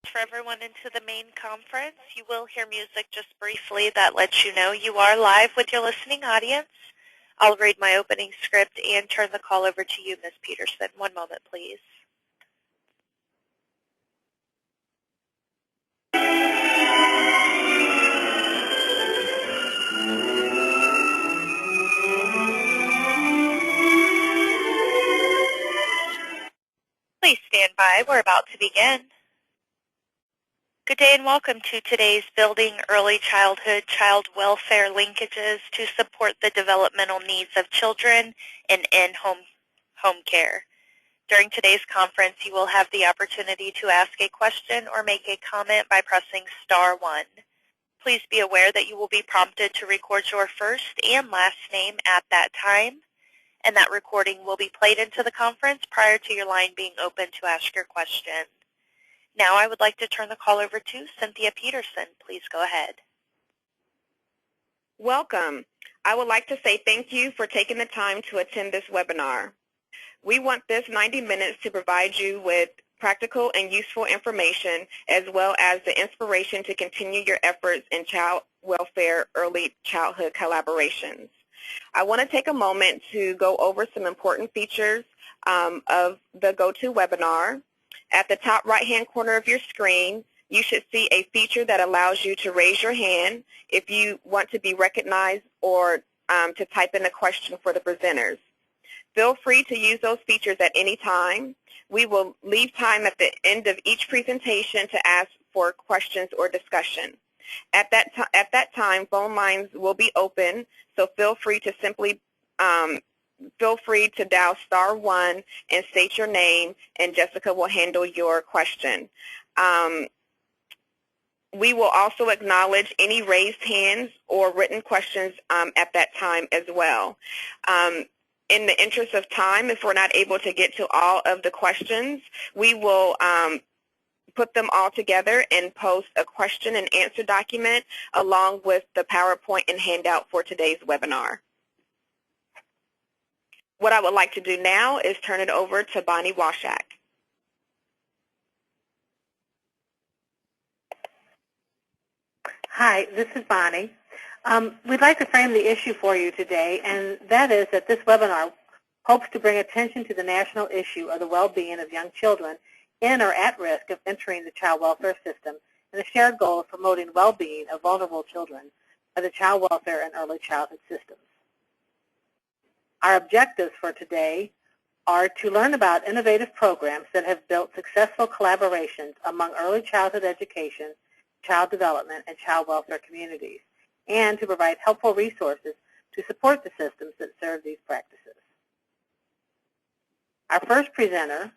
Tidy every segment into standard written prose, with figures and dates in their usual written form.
For everyone into the main conference, you will hear music just briefly that lets you know you are live with your listening audience. I'll read my opening script and turn the call over to you, Ms. Peterson. One moment, please. Please stand by. We're about to begin. Good day and welcome to today's Building Early Childhood Child Welfare Linkages to Support the Developmental Needs of Children in home care. During today's conference, you will have the opportunity to ask a question or make a comment by pressing *1. Please be aware that you will be prompted to record your first and last name at that time, and that recording will be played into the conference prior to your line being open to ask your question. Now I would like to turn the call over to Cynthia Peterson. Please go ahead. Welcome. I would like to say thank you for taking the time to attend this webinar. We want this 90 minutes to provide you with practical and useful information as well as the inspiration to continue your efforts in child welfare early childhood collaborations. I want to take a moment to go over some important features of the GoToWebinar. At the top right-hand corner of your screen, you should see a feature that allows you to raise your hand if you want to be recognized or to type in a question for the presenters. Feel free to use those features at any time. We will leave time at the end of each presentation to ask for questions or discussion. At that time, phone lines will be open, so feel free to dial *1 and state your name, and Jessica will handle your question. We will also acknowledge any raised hands or written questions at that time as well. In the interest of time, if we're not able to get to all of the questions, we will put them all together and post a question and answer document along with the PowerPoint and handout for today's webinar. What I would like to do now is turn it over to Bonnie Washak. Hi, this is Bonnie. We'd like to frame the issue for you today, and that is that this webinar hopes to bring attention to the national issue of the well-being of young children in or at risk of entering the child welfare system, and the shared goal of promoting well-being of vulnerable children by the child welfare and early childhood systems. Our objectives for today are to learn about innovative programs that have built successful collaborations among early childhood education, child development, and child welfare communities, and to provide helpful resources to support the systems that serve these practices. Our first presenter,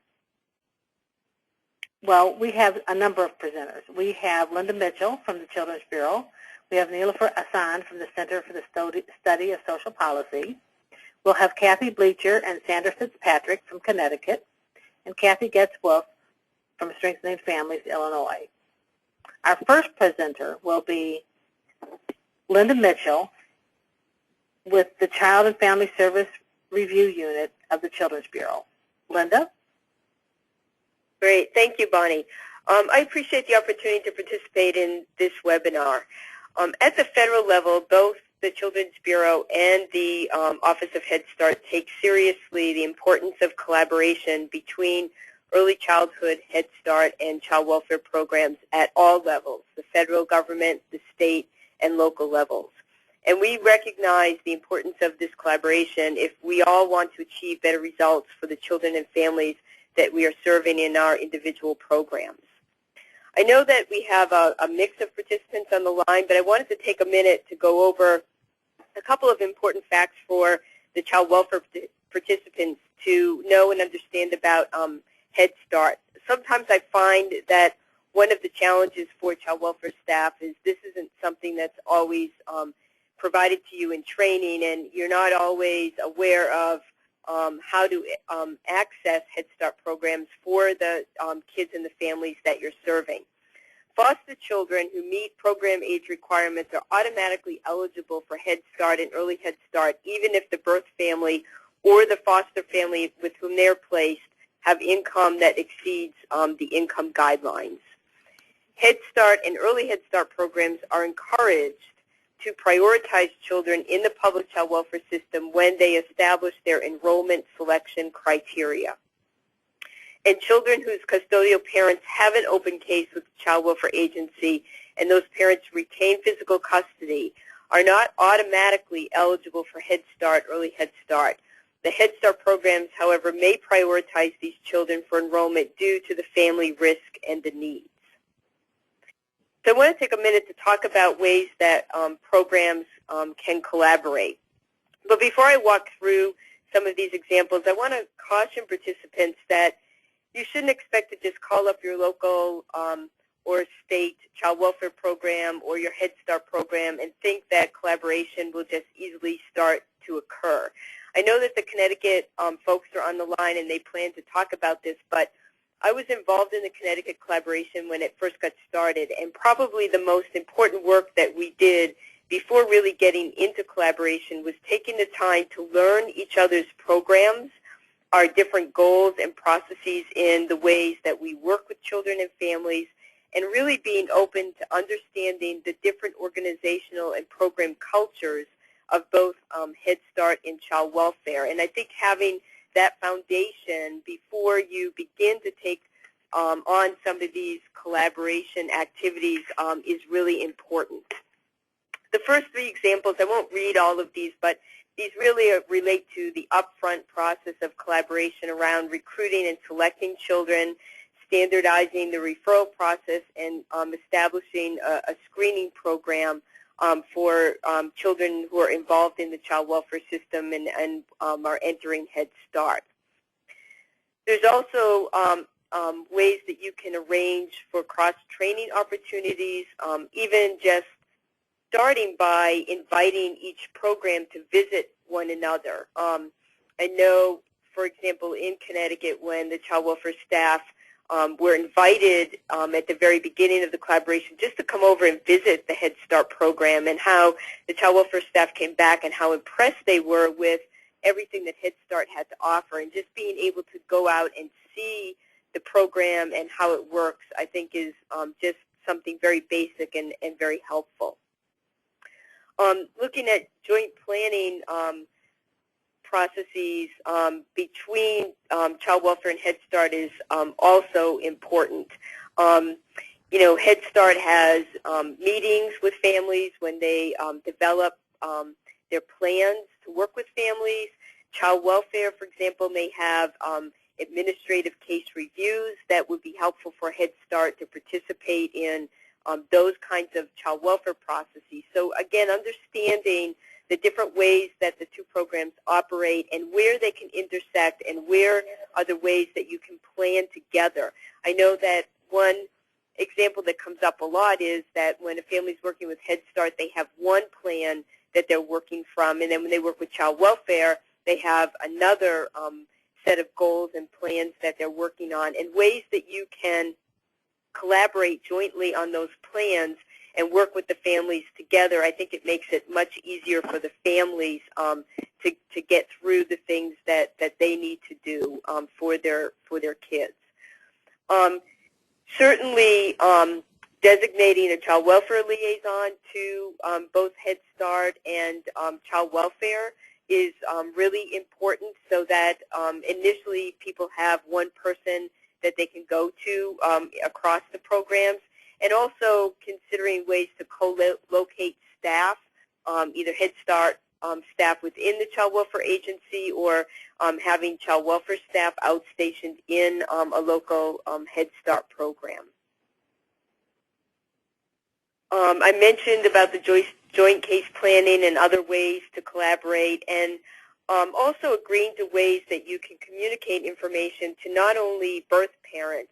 well, we have a number of presenters. We have Linda Mitchell from the Children's Bureau. We have Nilofer Hassan from the Center for the Study of Social Policy. We'll have Kathy Bleacher and Sandra Fitzpatrick from Connecticut, and Kathy Getz-Wolf from Strengthening Families, Illinois. Our first presenter will be Linda Mitchell with the Child and Family Service Review Unit of the Children's Bureau. Linda? Great. Thank you, Bonnie. I appreciate the opportunity to participate in this webinar. At the federal level, both the Children's Bureau and the Office of Head Start take seriously the importance of collaboration between early childhood, Head Start, and child welfare programs at all levels, the federal government, the state, and local levels. And we recognize the importance of this collaboration if we all want to achieve better results for the children and families that we are serving in our individual programs. I know that we have a mix of participants on the line, but I wanted to take a minute to go over a couple of important facts for the child welfare participants to know and understand about Head Start. Sometimes I find that one of the challenges for child welfare staff is this isn't something that's always provided to you in training, and you're not always aware of how to access Head Start programs for the kids and the families that you're serving. Foster children who meet program age requirements are automatically eligible for Head Start and Early Head Start, even if the birth family or the foster family with whom they're placed have income that exceeds the income guidelines. Head Start and Early Head Start programs are encouraged to prioritize children in the public child welfare system when they establish their enrollment selection criteria. And children whose custodial parents have an open case with the Child Welfare Agency and those parents retain physical custody are not automatically eligible for Head Start, Early Head Start. The Head Start programs, however, may prioritize these children for enrollment due to the family risk and the needs. So I want to take a minute to talk about ways that programs can collaborate. But before I walk through some of these examples, I want to caution participants that you shouldn't expect to just call up your local or state child welfare program or your Head Start program and think that collaboration will just easily start to occur. I know that the Connecticut folks are on the line and they plan to talk about this, but I was involved in the Connecticut collaboration when it first got started, and probably the most important work that we did before really getting into collaboration was taking the time to learn each other's programs, our different goals and processes in the ways that we work with children and families, and really being open to understanding the different organizational and program cultures of both Head Start and child welfare. And I think having that foundation before you begin to take on some of these collaboration activities is really important. The first three examples, I won't read all of these, but these really relate to the upfront process of collaboration around recruiting and selecting children, standardizing the referral process, and establishing a screening program for children who are involved in the child welfare system and are entering Head Start. There's also ways that you can arrange for cross-training opportunities, even just starting by inviting each program to visit one another. I know, for example, in Connecticut, when the child welfare staff were invited at the very beginning of the collaboration just to come over and visit the Head Start program, and how the child welfare staff came back and how impressed they were with everything that Head Start had to offer, and just being able to go out and see the program and how it works, I think is just something very basic and very helpful. Looking at joint planning processes between child welfare and Head Start is also important. You know, Head Start has meetings with families when they develop their plans to work with families. Child welfare, for example, may have administrative case reviews that would be helpful for Head Start to participate in those kinds of child welfare processes. So again, understanding the different ways that the two programs operate and where they can intersect and where are the ways that you can plan together. I know that one example that comes up a lot is that when a family is working with Head Start, they have one plan that they're working from, and then when they work with child welfare, they have another set of goals and plans that they're working on, and ways that you can collaborate jointly on those plans and work with the families together. I think it makes it much easier for the families to get through the things that they need to do for their kids. Certainly, designating a child welfare liaison to both Head Start and child welfare is really important, so that initially people have one person that they can go to across the programs, and also considering ways to co-locate staff, either Head Start staff within the child welfare agency, or having child welfare staff outstationed in a local Head Start program. I mentioned about the joint case planning and other ways to collaborate, and also agreeing to ways that you can communicate information to not only birth parents,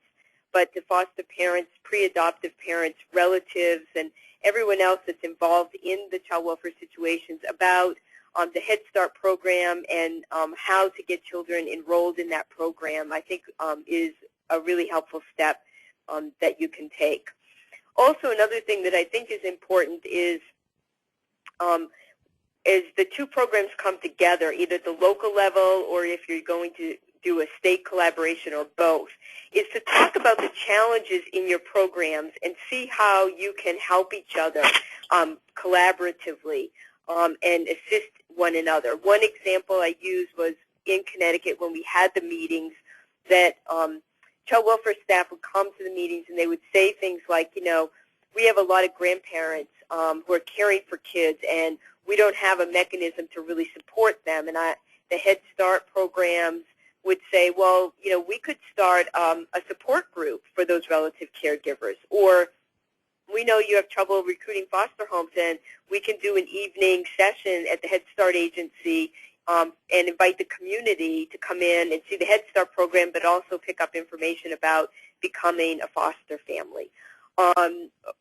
but to foster parents, pre-adoptive parents, relatives, and everyone else that's involved in the child welfare situations about the Head Start program and how to get children enrolled in that program, I think is a really helpful step that you can take. Also, another thing that I think is important is as the two programs come together, either at the local level or if you're going to do a state collaboration or both, is to talk about the challenges in your programs and see how you can help each other collaboratively and assist one another. One example I used was in Connecticut when we had the meetings that child welfare staff would come to the meetings and they would say things like, you know, we have a lot of grandparents who are caring for kids and we don't have a mechanism to really support them. And the Head Start programs would say, well, you know, we could start a support group for those relative caregivers. Or we know you have trouble recruiting foster homes, and we can do an evening session at the Head Start agency and invite the community to come in and see the Head Start program, but also pick up information about becoming a foster family.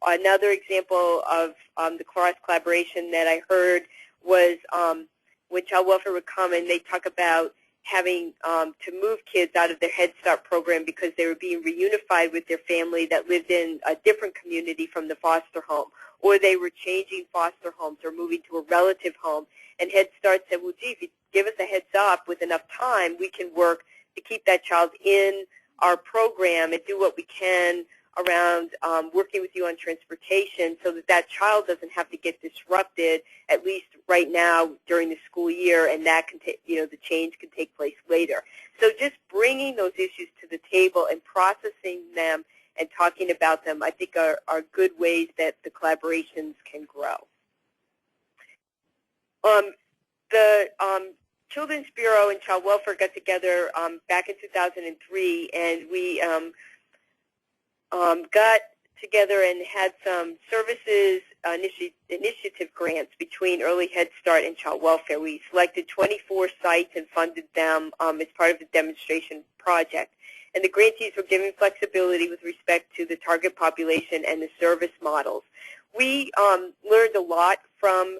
Another example of the cross collaboration that I heard was when child welfare would come and they talk about having to move kids out of their Head Start program because they were being reunified with their family that lived in a different community from the foster home, or they were changing foster homes or moving to a relative home. And Head Start said, well, gee, if you give us a heads up with enough time, we can work to keep that child in our program and do what we can around working with you on transportation so that that child doesn't have to get disrupted, at least right now during the school year, and that can the change can take place later. So just bringing those issues to the table and processing them and talking about them, I think are good ways that the collaborations can grow. The Children's Bureau and Child Welfare got together back in 2003, and we got together and had some services initiative grants between Early Head Start and Child Welfare. We selected 24 sites and funded them as part of the demonstration project. And the grantees were given flexibility with respect to the target population and the service models. We learned a lot from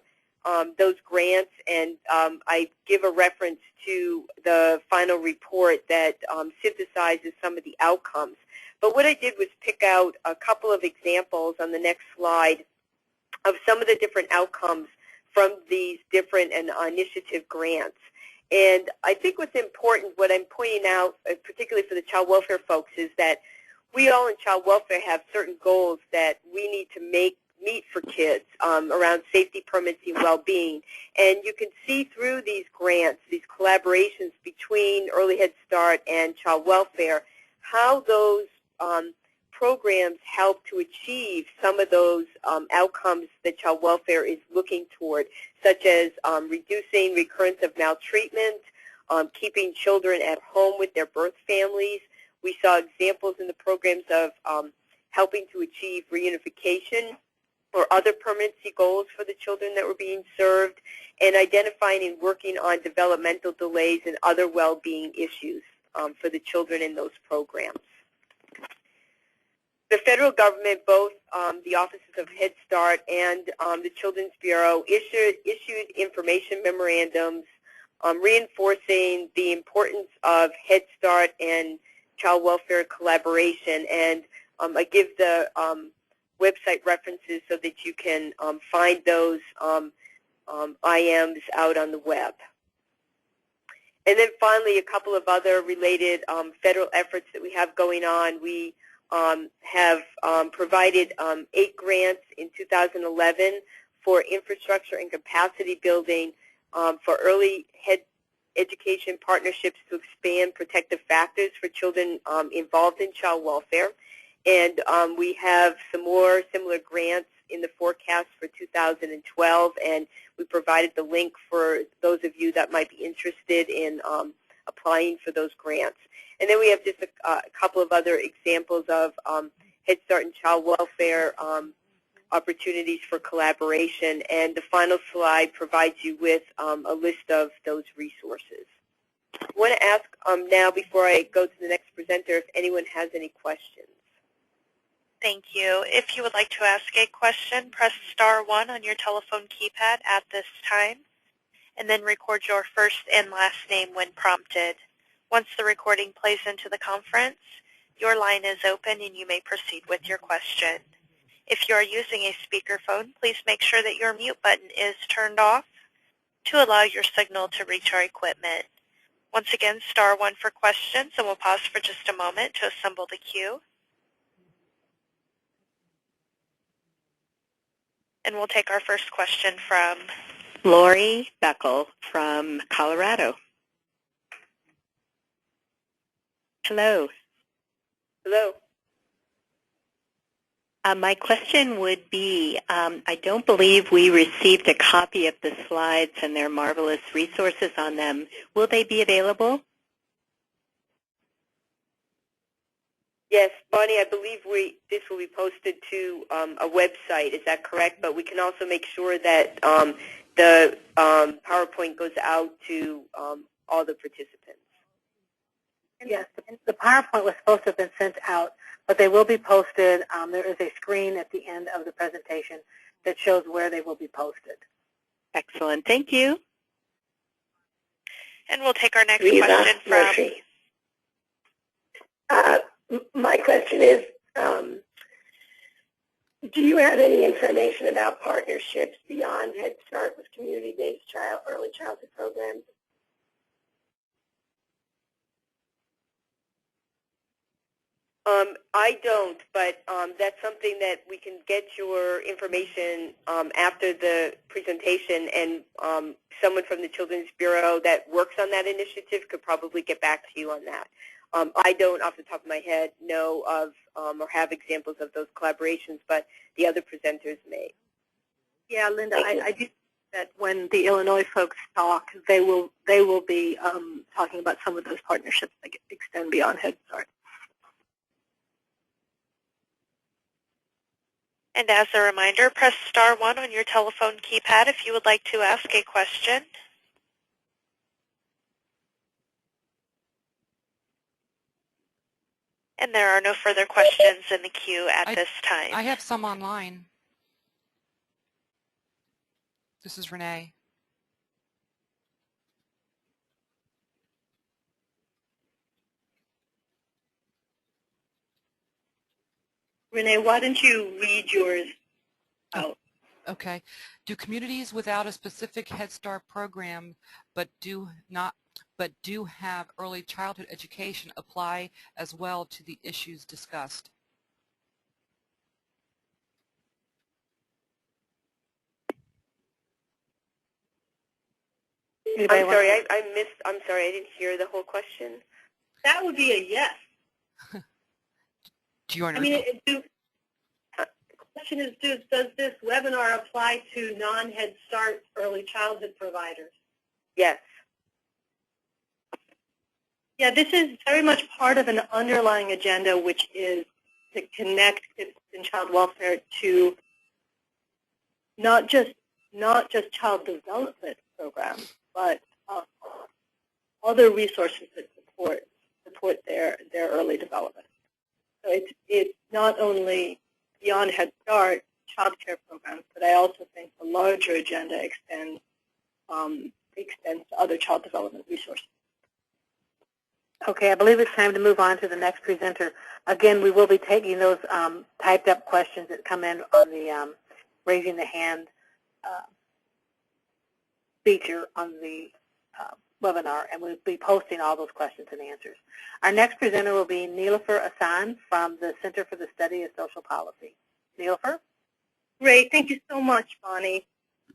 those grants, and I give a reference to the final report that synthesizes some of the outcomes. But what I did was pick out a couple of examples on the next slide of some of the different outcomes from these different initiative grants. And I think what's important, what I'm pointing out, particularly for the child welfare folks, is that we all in child welfare have certain goals that we need to meet for kids around safety, permanency, and well-being. And you can see through these grants, these collaborations between Early Head Start and child welfare, how those programs help to achieve some of those outcomes that child welfare is looking toward, such as reducing recurrence of maltreatment, keeping children at home with their birth families. We saw examples in the programs of helping to achieve reunification or other permanency goals for the children that were being served, and identifying and working on developmental delays and other well-being issues for the children in those programs. The federal government, both the offices of Head Start and the Children's Bureau, issued information memorandums reinforcing the importance of Head Start and child welfare collaboration. And I give the website references so that you can find those IMs out on the web. And then finally, a couple of other related federal efforts that we have going on. We have provided 8 grants in 2011 for infrastructure and capacity building for early head education partnerships to expand protective factors for children involved in child welfare. And we have some more similar grants in the forecast for 2012, and we provided the link for those of you that might be interested in applying for those grants. And then we have just a couple of other examples of Head Start and child welfare opportunities for collaboration, and the final slide provides you with a list of those resources. I want to ask now, before I go to the next presenter, if anyone has any questions. Thank you. If you would like to ask a question, press *1 on your telephone keypad at this time, and then record your first and last name when prompted. Once the recording plays into the conference, your line is open and you may proceed with your question. If you are using a speakerphone, please make sure that your mute button is turned off to allow your signal to reach our equipment. Once again, *1 for questions, and we'll pause for just a moment to assemble the queue. And we'll take our first question from Lori Beckel from Colorado. Hello. Hello. My question would be, I don't believe we received a copy of the slides and their marvelous resources on them. Will they be available? Yes, Bonnie, I believe this will be posted to a website. Is that correct? But we can also make sure that the PowerPoint goes out to all the participants. Yes, the PowerPoint was supposed to have been sent out, but they will be posted. There is a screen at the end of the presentation that shows where they will be posted. Excellent. Thank you. And we'll take our next question from Murphy. My question is, do you have any information about partnerships beyond Head Start with community-based early childhood programs? I don't, but that's something that we can get your information after the presentation, and someone from the Children's Bureau that works on that initiative could probably get back to you on that. I don't, off the top of my head, know of or have examples of those collaborations, but the other presenters may. Yeah, Linda, I do think that when the Illinois folks talk, they will be talking about some of those partnerships that extend beyond Head Start. And as a reminder, press *1 on your telephone keypad if you would like to ask a question. And there are no further questions in the queue at this time. I have some online. This is Renee. Renee, why don't you read yours out? Okay. Do communities without a specific Head Start program but do have early childhood education apply as well to the issues discussed? I'm sorry, I'm sorry, I didn't hear the whole question. That would be a yes. Do you understand? The question is, does this webinar apply to non-Head Start early childhood providers? Yes. Yeah, this is very much part of an underlying agenda, which is to connect kids and child welfare to not just child development programs, but other resources that support their early development. So it's not only beyond Head Start child care programs, but I also think the larger agenda extends to other child development resources. Okay, I believe it's time to move on to the next presenter. Again, we will be taking those typed up questions that come in on the raising the hand feature on the webinar, and we'll be posting all those questions and answers. Our next presenter will be Nilofer Asan from the Center for the Study of Social Policy. Nilofer? Great. Thank you so much, Bonnie.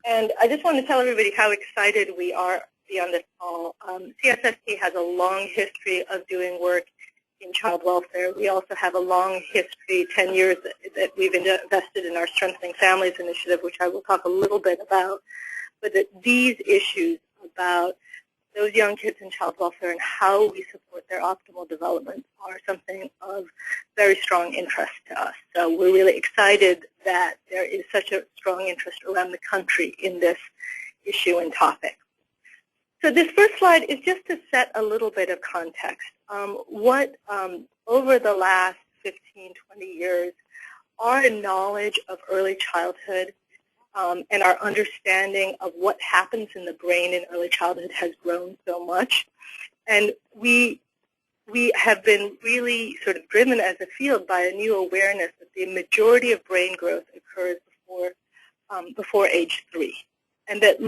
And I just want to tell everybody how excited we are to be on this call. CSST has a long history of doing work in child welfare. We also have a long history, 10 years, that we've invested in our Strengthening Families initiative, which I will talk a little bit about. But that these issues about those young kids in child welfare and how we support their optimal development are something of very strong interest to us. So we're really excited that there is such a strong interest around the country in this issue and topic. So this first slide is just to set a little bit of context. Over the last 15, 20 years, our knowledge of early childhood and our understanding of what happens in the brain in early childhood has grown so much. And we have been really sort of driven as a field by a new awareness that the majority of brain growth occurs before age 3. And that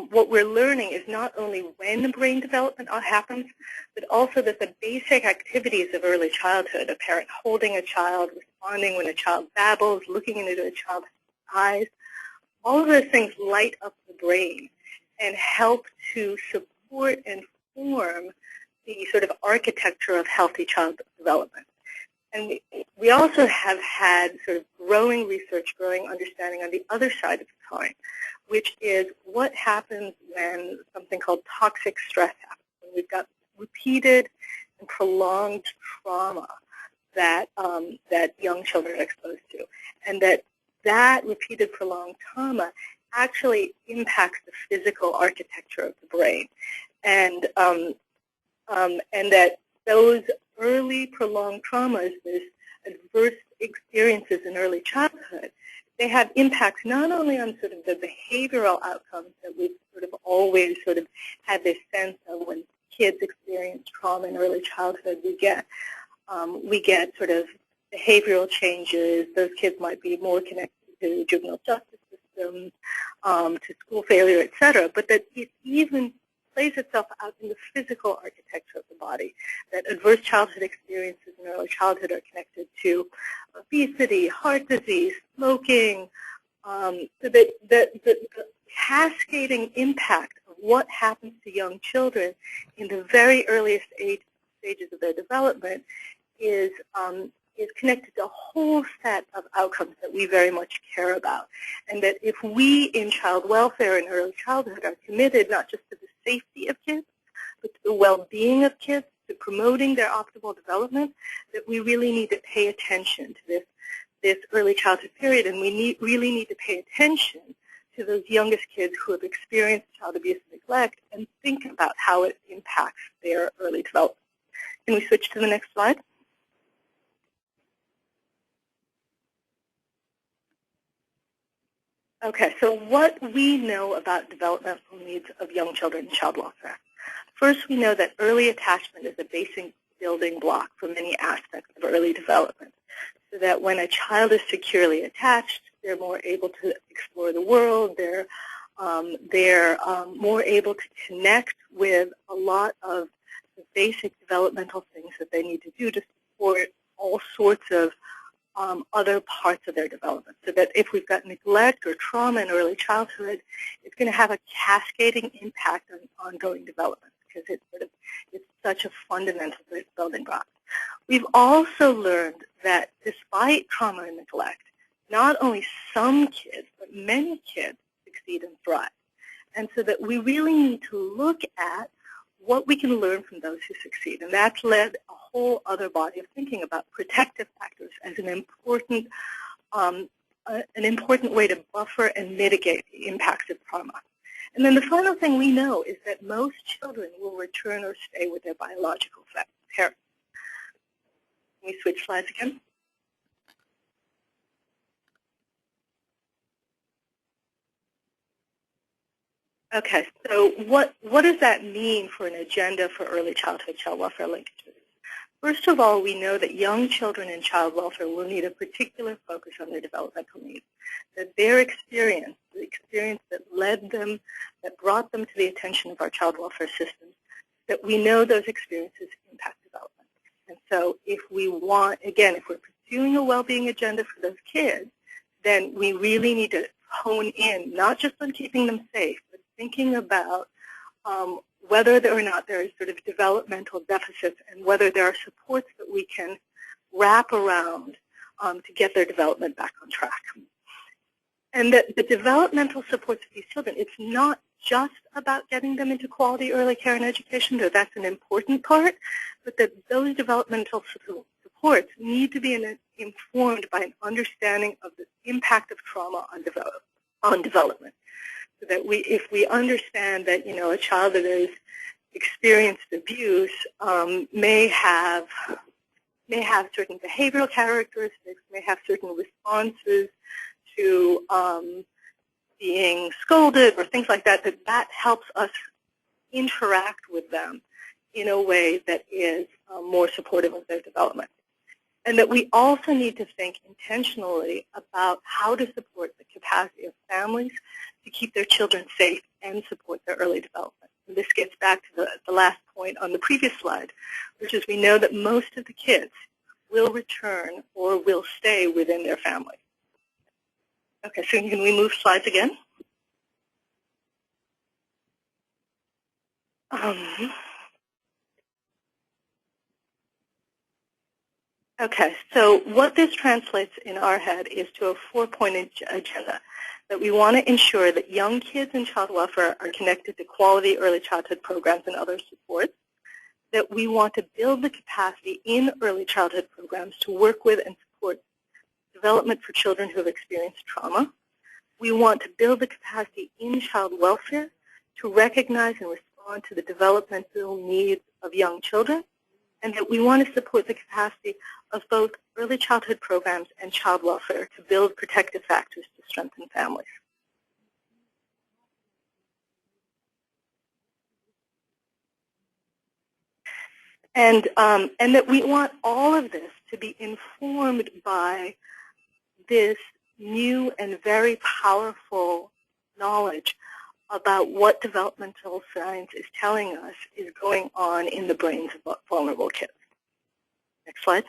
what we're learning is not only when brain development happens, but also that the basic activities of early childhood, a parent holding a child, responding when a child babbles, looking into a child's eyes, all of those things light up the brain and help to support and form the sort of architecture of healthy child development. And we also have had sort of growing research, growing understanding on the other side of the coin, which is what happens when something called toxic stress happens, when we've got repeated and prolonged trauma that, that young children are exposed to, and that repeated prolonged trauma actually impacts the physical architecture of the brain, and that those early prolonged traumas, those adverse experiences in early childhood, they have impacts not only on sort of the behavioral outcomes that we've sort of always sort of had this sense of when kids experience trauma in early childhood, we get sort of behavioral changes. Those kids might be more connected to juvenile justice systems, to school failure, et cetera, but that it even plays itself out in the physical architecture of the body, that adverse childhood experiences in early childhood are connected to obesity, heart disease, smoking, so that the cascading impact of what happens to young children in the very earliest stages of their development is connected to a whole set of outcomes that we very much care about. And that if we in child welfare and early childhood are committed not just to the safety of kids, but to the well-being of kids, to promoting their optimal development, that we really need to pay attention to this early childhood period, and we really need to pay attention to those youngest kids who have experienced child abuse and neglect and think about how it impacts their early development. Can we switch to the next slide? Okay, so what we know about developmental needs of young children in child welfare. First, we know that early attachment is a basic building block for many aspects of early development, so that when a child is securely attached, they're more able to explore the world, they're more able to connect with a lot of the basic developmental things that they need to do to support all sorts of other parts of their development, so that if we've got neglect or trauma in early childhood, it's going to have a cascading impact on ongoing development because it's such a fundamental building block. We've also learned that despite trauma and neglect, not only some kids, but many kids succeed and thrive. And so that we really need to look at what we can learn from those who succeed. And that's led a whole other body of thinking about protective factors as an important way to buffer and mitigate the impacts of trauma. And then the final thing we know is that most children will return or stay with their biological parents. Can we switch slides again? Okay, so what does that mean for an agenda for early childhood child welfare linkages? First of all, we know that young children in child welfare will need a particular focus on their developmental needs, that their experience, the experience that led them, that brought them to the attention of our child welfare systems, that we know those experiences impact development. And so if we want, again, if we're pursuing a well-being agenda for those kids, then we really need to hone in, not just on keeping them safe, but thinking about whether or not there is sort of developmental deficits and whether there are supports that we can wrap around to get their development back on track. And that the developmental supports of these children, it's not just about getting them into quality early care and education, though that's an important part, but that those developmental supports need to be informed by an understanding of the impact of trauma on development. So that if we understand that, you know, a child that has experienced abuse may have certain behavioral characteristics, may have certain responses to being scolded or things like that, that helps us interact with them in a way that is more supportive of their development. And that we also need to think intentionally about how to support the capacity of families to keep their children safe and support their early development. And this gets back to the last point on the previous slide, which is we know that most of the kids will return or will stay within their family. Okay, so can we move slides again? Okay, so what this translates in our head is to a four-point agenda, that we want to ensure that young kids in child welfare are connected to quality early childhood programs and other supports, that we want to build the capacity in early childhood programs to work with and support development for children who have experienced trauma. We want to build the capacity in child welfare to recognize and respond to the developmental needs of young children, and that we want to support the capacity of both early childhood programs and child welfare to build protective factors to strengthen families. And that we want all of this to be informed by this new and very powerful knowledge about what developmental science is telling us is going on in the brains of vulnerable kids. Next slide.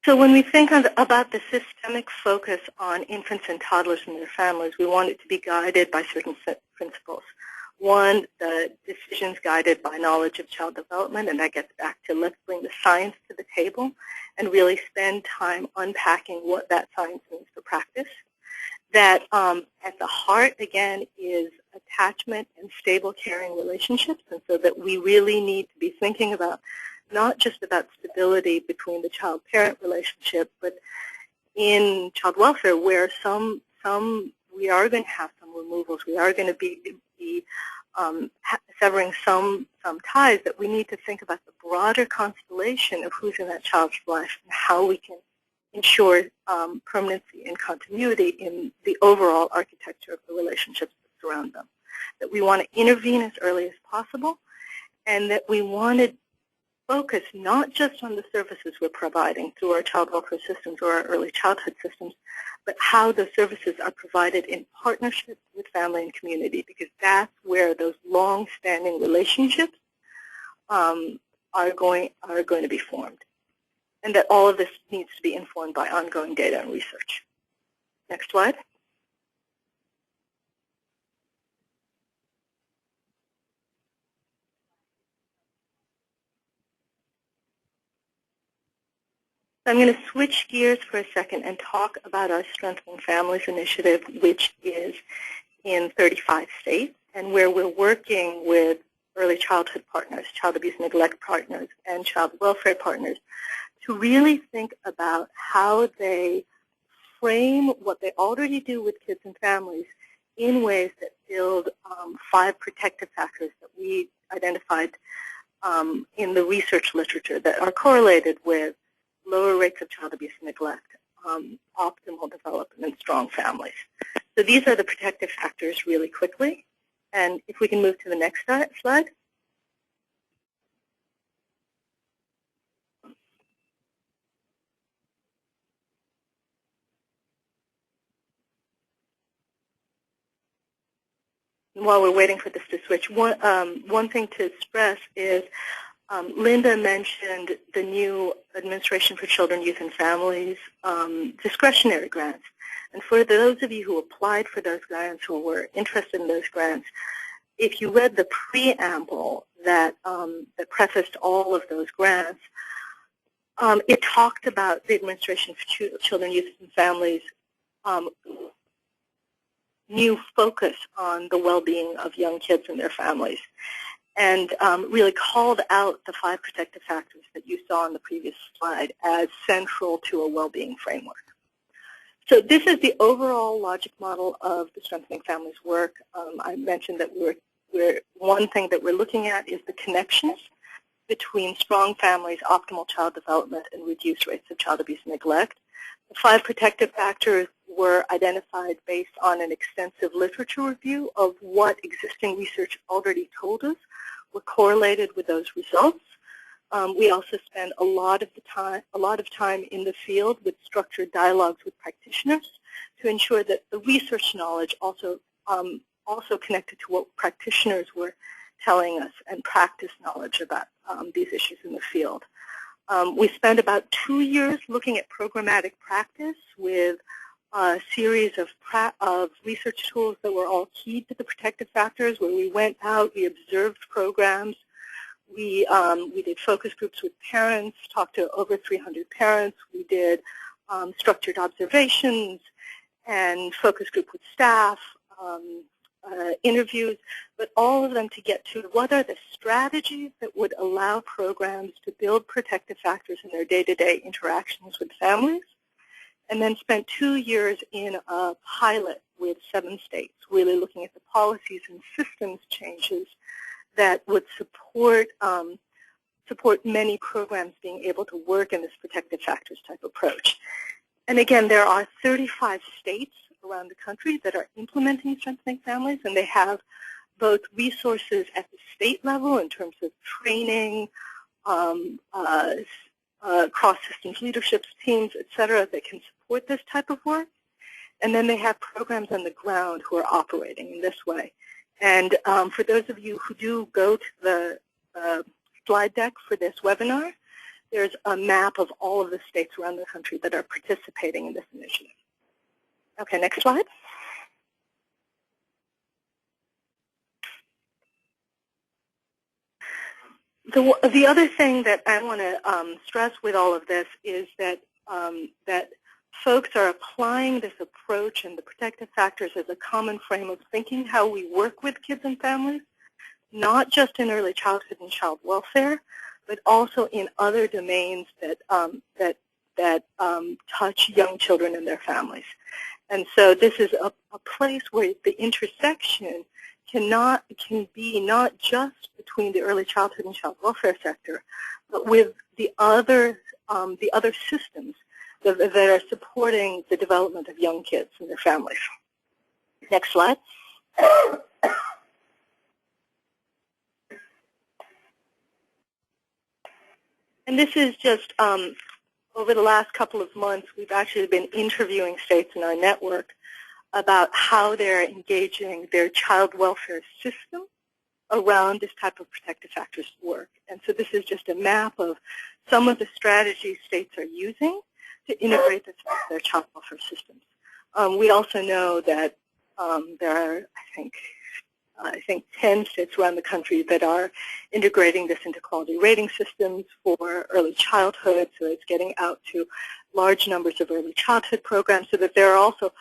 So when we think about the systemic focus on infants and toddlers and their families, we want it to be guided by certain principles. One, the decisions guided by knowledge of child development, and that gets back to let's bring the science to the table and really spend time unpacking what that science means for practice. That at the heart, again, is attachment and stable caring relationships, and so that we really need to be thinking about not just about stability between the child-parent relationship, but in child welfare where we are going to have some removals, we are going to be severing some ties, that we need to think about the broader constellation of who's in that child's life and how we can ensure permanency and continuity in the overall architecture of the relationships that surround them. That we want to intervene as early as possible, and that we want to focus not just on the services we're providing through our child welfare systems or our early childhood systems, but how the services are provided in partnership with family and community, because that's where those long-standing relationships are going to be formed, and that all of this needs to be informed by ongoing data and research. Next slide. I'm going to switch gears for a second and talk about our Strengthening Families initiative, which is in 35 states, and where we're working with early childhood partners, child abuse and neglect partners, and child welfare partners to really think about how they frame what they already do with kids and families in ways that build 5 protective factors that we identified in the research literature that are correlated with lower rates of child abuse and neglect, optimal development, and strong families. So these are the protective factors really quickly. And if we can move to the next slide. And while we're waiting for this to switch, one thing to stress is Linda mentioned the new Administration for Children, Youth, and Families discretionary grants. And for those of you who applied for those grants, who were interested in those grants, if you read the preamble that prefaced all of those grants, it talked about the Administration for Children, Youth, and Families' new focus on the well-being of young kids and their families, and really called out the 5 protective factors that you saw on the previous slide as central to a well-being framework. So this is the overall logic model of the Strengthening Families work. I mentioned that one thing that we're looking at is the connections between strong families, optimal child development, and reduced rates of child abuse and neglect. The 5 protective factors were identified based on an extensive literature review of what existing research already told us were correlated with those results. We also spend a lot of time in the field with structured dialogues with practitioners to ensure that the research knowledge also connected to what practitioners were telling us and practice knowledge about these issues in the field. We spent about 2 years looking at programmatic practice with a series of research tools that were all keyed to the protective factors, where we went out, we observed programs, we did focus groups with parents, talked to over 300 parents, we did structured observations and focus group with staff, interviews, but all of them to get to what are the strategies that would allow programs to build protective factors in their day-to-day interactions with families, and then spent 2 years in a pilot with 7 states, really looking at the policies and systems changes that would support many programs being able to work in this protective factors type approach. And again, there are 35 states around the country that are implementing strengthening families, and they have both resources at the state level in terms of training, cross-systems leadership teams, et cetera, that can support this type of work. And then they have programs on the ground who are operating in this way. And for those of you who do go to the slide deck for this webinar, there's a map of all of the states around the country that are participating in this initiative. Okay, next slide. The other thing that I want to stress with all of this is that that folks are applying this approach and the protective factors as a common frame of thinking how we work with kids and families, not just in early childhood and child welfare, but also in other domains that touch young children and their families. And so this is a place where the intersection can be not just between the early childhood and child welfare sector, but with the other systems that are supporting the development of young kids and their families. Next slide. And this is just over the last couple of months, we've actually been interviewing states in our network about how they're engaging their child welfare system around this type of protective factors work. And so this is just a map of some of the strategies states are using to integrate this into their child welfare systems. We also know that there are, I think 10 states around the country that are integrating this into quality rating systems for early childhood, so it's getting out to large numbers of early childhood programs, so that there are also,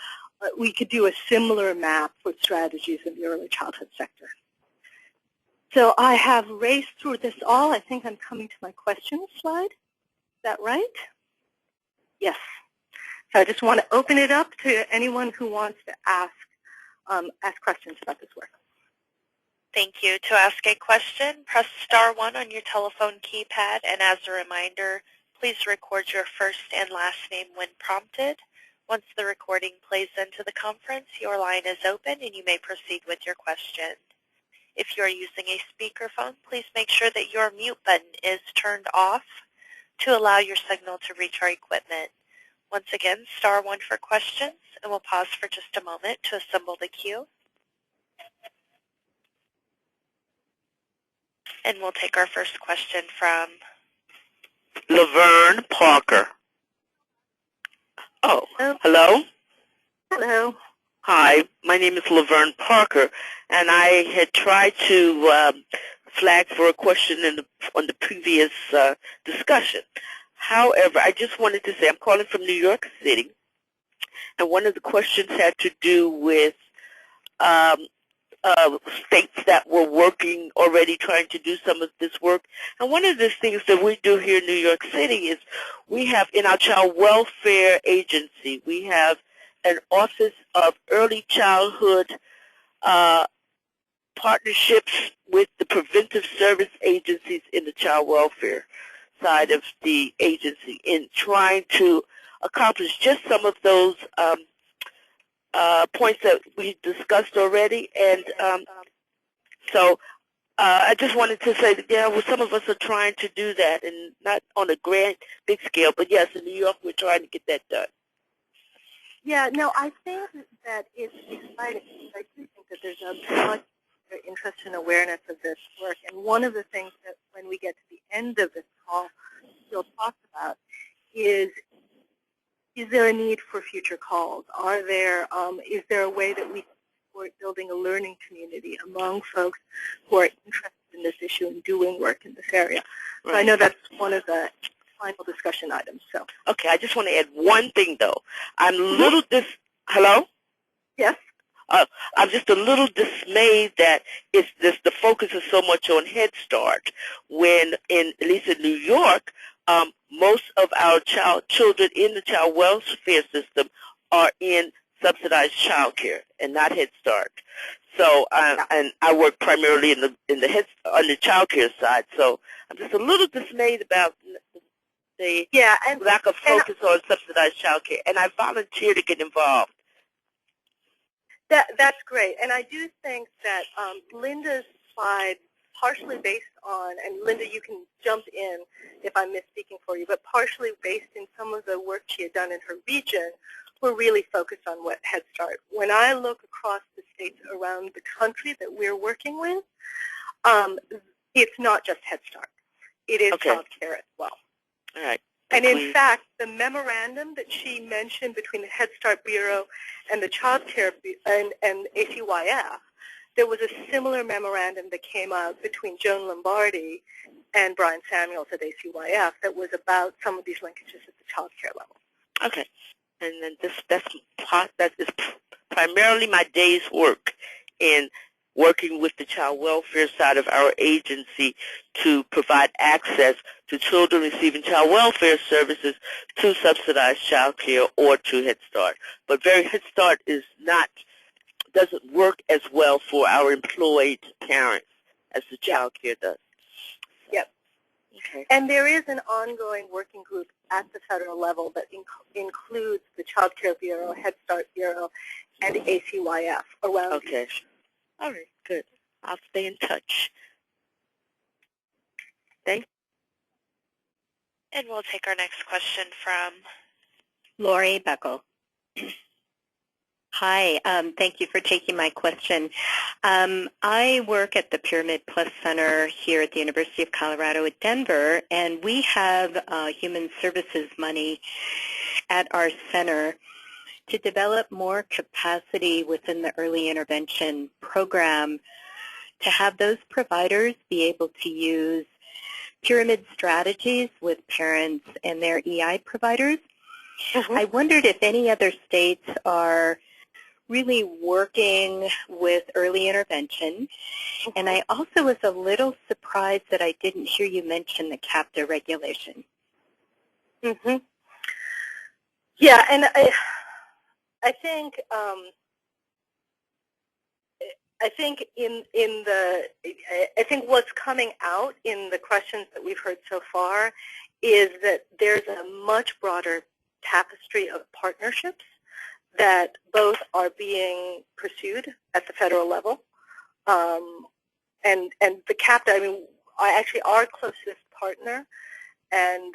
we could do a similar map for strategies in the early childhood sector. So I have raced through this all. I think I'm coming to my questions slide. Is that right? Yes. So I just want to open it up to anyone who wants to ask questions about this work. Thank you. To ask a question, press star 1 on your telephone keypad, and as a reminder, please record your first and last name when prompted. Once the recording plays into the conference, your line is open and you may proceed with your question. If you are using a speakerphone, please make sure that your mute button is turned off to allow your signal to reach our equipment. Once again, star 1 for questions, and we'll pause for just a moment to assemble the queue. And we'll take our first question from Laverne Parker. Oh, hello? Hello. Hi, my name is Laverne Parker, and I had tried to flag for a question on the previous discussion. However, I just wanted to say I'm calling from New York City, and one of the questions had to do with states that were working already, trying to do some of this work. And one of the things that we do here in New York City is we have in our child welfare agency, we have an Office of Early Childhood partnerships with the preventive service agencies in the child welfare side of the agency in trying to accomplish just some of those points that we discussed already. And so I just wanted to say that, yeah, well, some of us are trying to do that, and not on a grand, big scale, but yes, in New York, we're trying to get that done. Yeah, no, I think that it's exciting. I do think that there's a much interest and awareness of this work, and one of the things that when we get to the end of this call, we'll talk about is there a need for future calls? Is there a way that we can support building a learning community among folks who are interested in this issue and doing work in this area? Right. So I know that's one of the final discussion items. So. Okay, I just want to add one thing, though. I'm a little hello? Yes? I'm just a little dismayed that the focus is so much on Head Start when, at least in New York, most of our children in the child welfare system are in subsidized child care and not Head Start. So, and I work primarily on the child care side. So I'm just a little dismayed about the lack of focus on subsidized child care. And I volunteer to get involved. That's great. And I do think that Linda's slide, partially based on, and Linda, you can jump in if I'm misspeaking for you, but partially based in some of the work she had done in her region, we're really focused on what Head Start. When I look across the states around the country that we're working with, it's not just Head Start. It is child care as well. All right. And in fact, the memorandum that she mentioned between the Head Start Bureau and the Child Care and ACYF, there was a similar memorandum that came out between Joan Lombardi and Brian Samuels at ACYF that was about some of these linkages at the child care level. Okay. And then that is primarily my day's work in working with the child welfare side of our agency to provide access to children receiving child welfare services to subsidized child care or to Head Start. But Head Start doesn't work as well for our employed parents as the child care does. Yep. Okay. And there is an ongoing working group at the federal level that includes the Child Care Bureau, Head Start Bureau, and ACYF around. Okay. All right, good. I'll stay in touch. Thanks. And we'll take our next question from Lori Beckel. Hi, thank you for taking my question. I work at the Pyramid Plus Center here at the University of Colorado at Denver, and we have human services money at our center to develop more capacity within the early intervention program to have those providers be able to use pyramid strategies with parents and their EI providers. I wondered if any other states are really working with early intervention, and I also was a little surprised that I didn't hear you mention the CAPTA regulation. Yeah, and I think I think what's coming out in the questions that we've heard so far is that there's a much broader tapestry of partnerships that both are being pursued at the federal level, and the CAPTA. I mean, actually our closest partner, and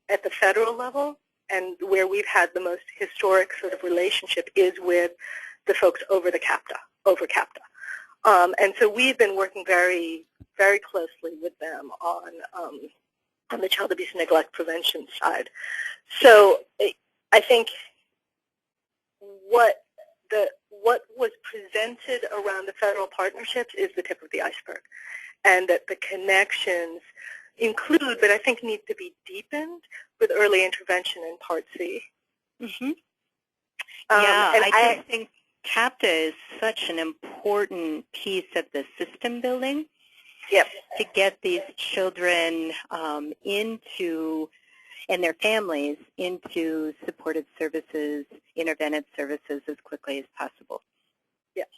at the federal level, and where we've had the most historic sort of relationship is with the folks over CAPTA. And so we've been working very, very closely with them on the child abuse and neglect prevention side. So I think what was presented around the federal partnerships is the tip of the iceberg, and that the connections include, but I think need to be deepened with early intervention in Part C. Yeah, I think CAPTA is such an important piece of the system building. Yep. To get these children into, and their families, into supportive services, interventive services as quickly as possible. Yes.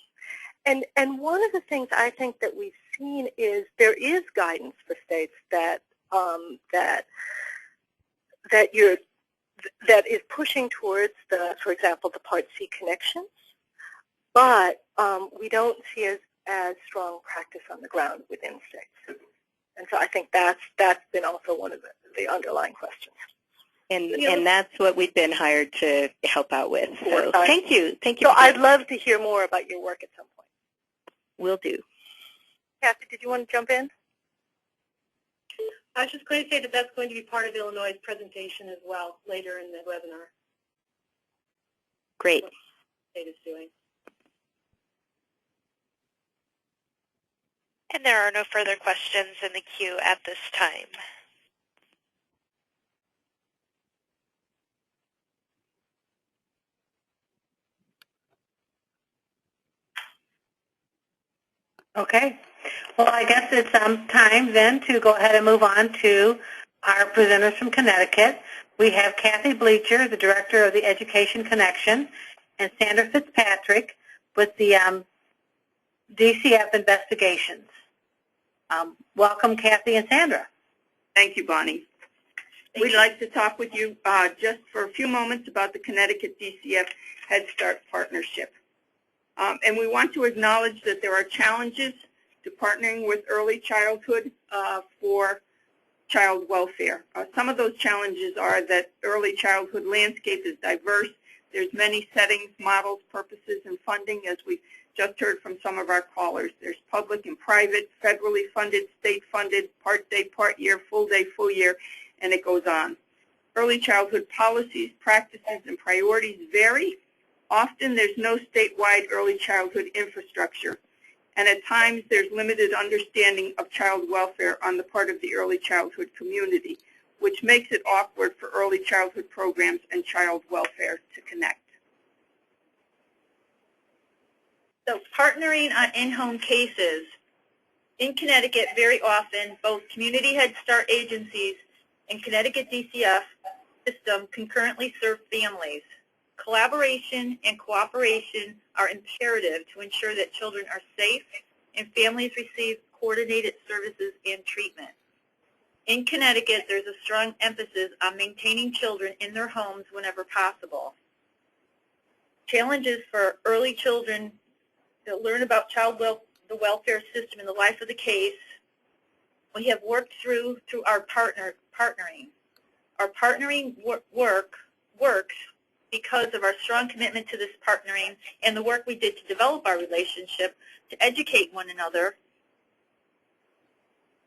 And one of the things I think that we've seen is there is guidance for states that is pushing towards for example, the Part C connections, but we don't see as as strong practice on the ground within states. And so I think that's been also one of the underlying questions. And that's what we've been hired to help out with. So thank you. Thank you. So I'd love to hear more about your work at some point. Will do. Kathy, did you want to jump in? I was just going to say that that's going to be part of Illinois' presentation as well later in the webinar. Great. What the state is doing. And there are no further questions in the queue at this time. Okay. Well, I guess it's time then to go ahead and move on to our presenters from Connecticut. We have Kathy Bleacher, the Director of the Education Connection, and Sandra Fitzpatrick with the DCF investigations. Welcome, Kathy and Sandra. Thank you, Bonnie. We'd like to talk with you just for a few moments about the Connecticut DCF Head Start partnership. And we want to acknowledge that there are challenges to partnering with early childhood for child welfare. Some of those challenges are that early childhood landscape is diverse. There's many settings, models, purposes, and funding, as we just heard from some of our callers. There's public and private, federally funded, state-funded, part day, part year, full day, full year, and it goes on. Early childhood policies, practices, and priorities vary. Often there's no statewide early childhood infrastructure, and at times there's limited understanding of child welfare on the part of the early childhood community, which makes it awkward for early childhood programs and child welfare to connect. So partnering on in-home cases. In Connecticut, very often, both Community Head Start agencies and Connecticut DCF system concurrently serve families. Collaboration and cooperation are imperative to ensure that children are safe and families receive coordinated services and treatment. In Connecticut, there's a strong emphasis on maintaining children in their homes whenever possible. Challenges for early children to learn about the welfare system and the life of the case, we have worked through our partnering. Our partnering works because of our strong commitment to this partnering and the work we did to develop our relationship, to educate one another.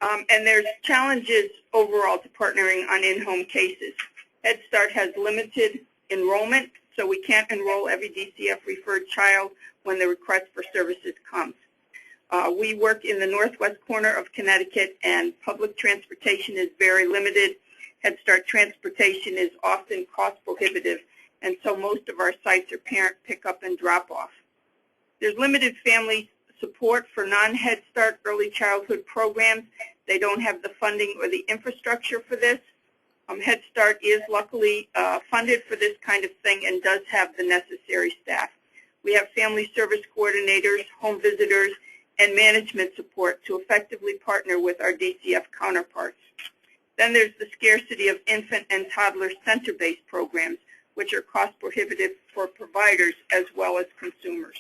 And there's challenges overall to partnering on in-home cases. Head Start has limited enrollment, so we can't enroll every DCF-referred child when the request for services comes. We work in the northwest corner of Connecticut, and public transportation is very limited. Head Start transportation is often cost prohibitive, and so most of our sites are parent pickup and drop-off. There's limited family support for non-Head Start early childhood programs. They don't have the funding or the infrastructure for this. Head Start is luckily funded for this kind of thing and does have the necessary staff. We have family service coordinators, home visitors, and management support to effectively partner with our DCF counterparts. Then there's the scarcity of infant and toddler center-based programs, which are cost prohibitive for providers as well as consumers.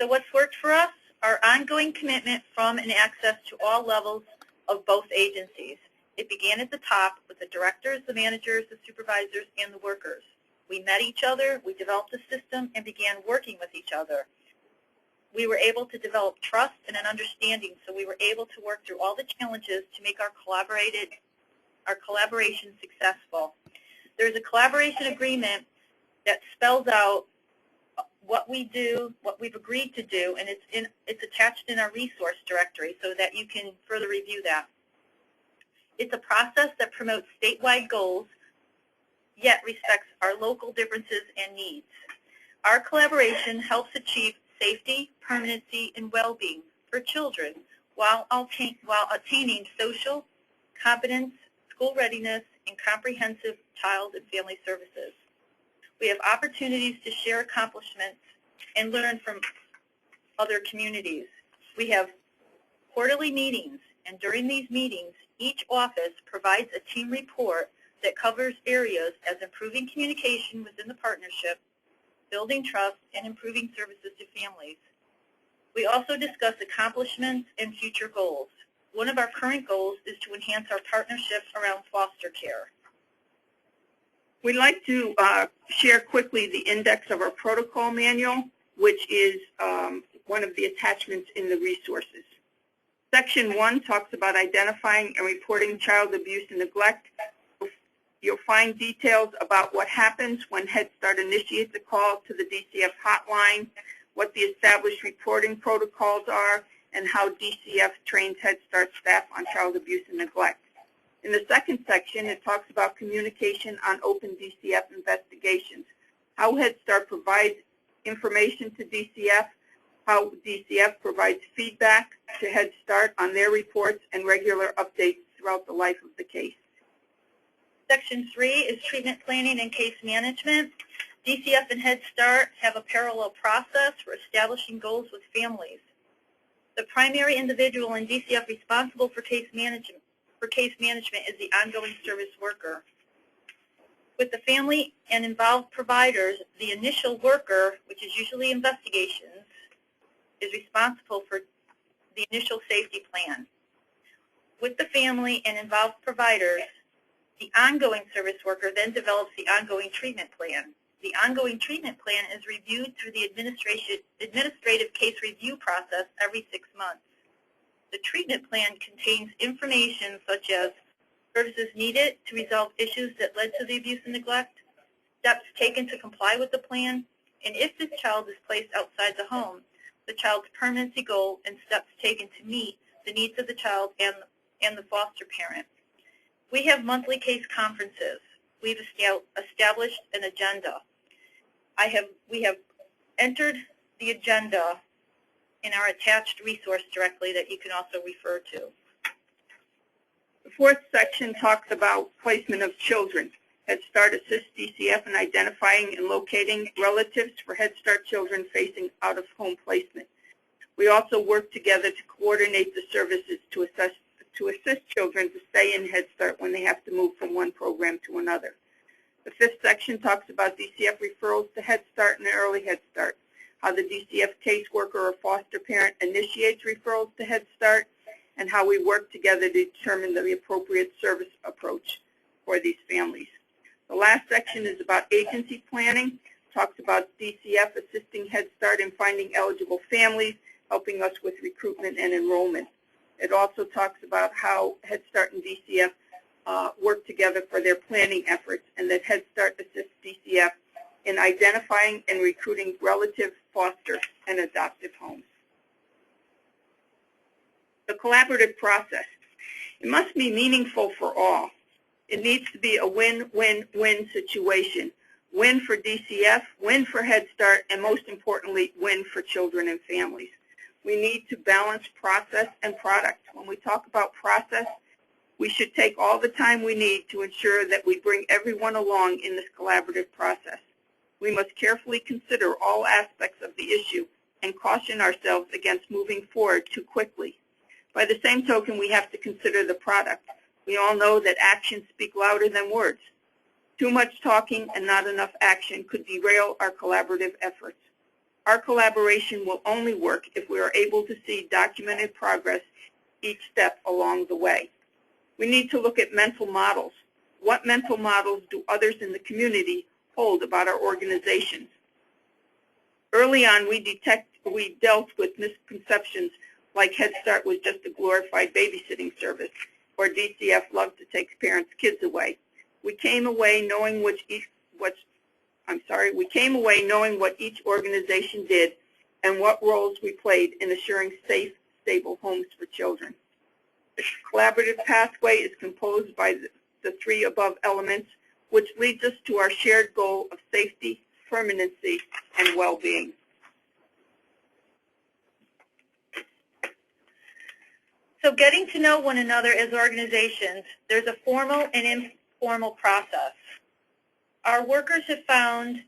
So what's worked for us? Our ongoing commitment from and access to all levels of both agencies. It began at the top with the directors, the managers, the supervisors, and the workers. We met each other, we developed a system, and began working with each other. We were able to develop trust and an understanding, so we were able to work through all the challenges to make our collaboration successful. There's a collaboration agreement that spells out what we do, what we've agreed to do, and it's attached in our resource directory so that you can further review that. It's a process that promotes statewide goals, yet respects our local differences and needs. Our collaboration helps achieve safety, permanency, and well-being for children while attaining social, competence, school readiness, and comprehensive child and family services. We have opportunities to share accomplishments and learn from other communities. We have quarterly meetings, and during these meetings, each office provides a team report that covers areas as improving communication within the partnership, building trust, and improving services to families. We also discuss accomplishments and future goals. One of our current goals is to enhance our partnership around foster care. We'd like to share quickly the index of our protocol manual, which is one of the attachments in the resources. Section 1 talks about identifying and reporting child abuse and neglect. You'll find details about what happens when Head Start initiates a call to the DCF hotline, what the established reporting protocols are, and how DCF trains Head Start staff on child abuse and neglect. In the second section, it talks about communication on open DCF investigations, how Head Start provides information to DCF, how DCF provides feedback to Head Start on their reports and regular updates throughout the life of the case. Section 3 is treatment planning and case management. DCF and Head Start have a parallel process for establishing goals with families. The primary individual in DCF responsible for case management is the ongoing service worker. With the family and involved providers, the initial worker, which is usually investigations, is responsible for the initial safety plan. With the family and involved providers, the ongoing service worker then develops the ongoing treatment plan. The ongoing treatment plan is reviewed through the administrative case review process every 6 months. The treatment plan contains information such as services needed to resolve issues that led to the abuse and neglect, steps taken to comply with the plan, and if this child is placed outside the home, the child's permanency goal and steps taken to meet the needs of the child and the foster parent. We have monthly case conferences. We've established an agenda. We have entered the agenda in our attached resource directly that you can also refer to. The fourth section talks about placement of children. Head Start assists DCF in identifying and locating relatives for Head Start children facing out-of-home placement. We also work together to coordinate the services to assist children to stay in Head Start when they have to move from one program to another. The fifth section talks about DCF referrals to Head Start and Early Head Start, how the DCF caseworker or foster parent initiates referrals to Head Start, and how we work together to determine the appropriate service approach for these families. The last section is about agency planning, talks about DCF assisting Head Start in finding eligible families, helping us with recruitment and enrollment. It also talks about how Head Start and DCF work together for their planning efforts, and that Head Start assists DCF in identifying and recruiting relative, foster, and adoptive homes. The collaborative process. It must be meaningful for all. It needs to be a win-win-win situation. Win for DCF, win for Head Start, and most importantly, win for children and families. We need to balance process and product. When we talk about process, we should take all the time we need to ensure that we bring everyone along in this collaborative process. We must carefully consider all aspects of the issue and caution ourselves against moving forward too quickly. By the same token, we have to consider the product. We all know that actions speak louder than words. Too much talking and not enough action could derail our collaborative efforts. Our collaboration will only work if we are able to see documented progress each step along the way. We need to look at mental models. What mental models do others in the community hold about our organizations? Early on, we dealt with misconceptions like Head Start was just a glorified babysitting service, or DCF loved to take parents' kids away. We came away knowing what each organization did and what roles we played in assuring safe, stable homes for children. The collaborative pathway is composed by the three above elements, which leads us to our shared goal of safety, permanency, and well-being. So getting to know one another as organizations, there's a formal and informal process. Our workers have found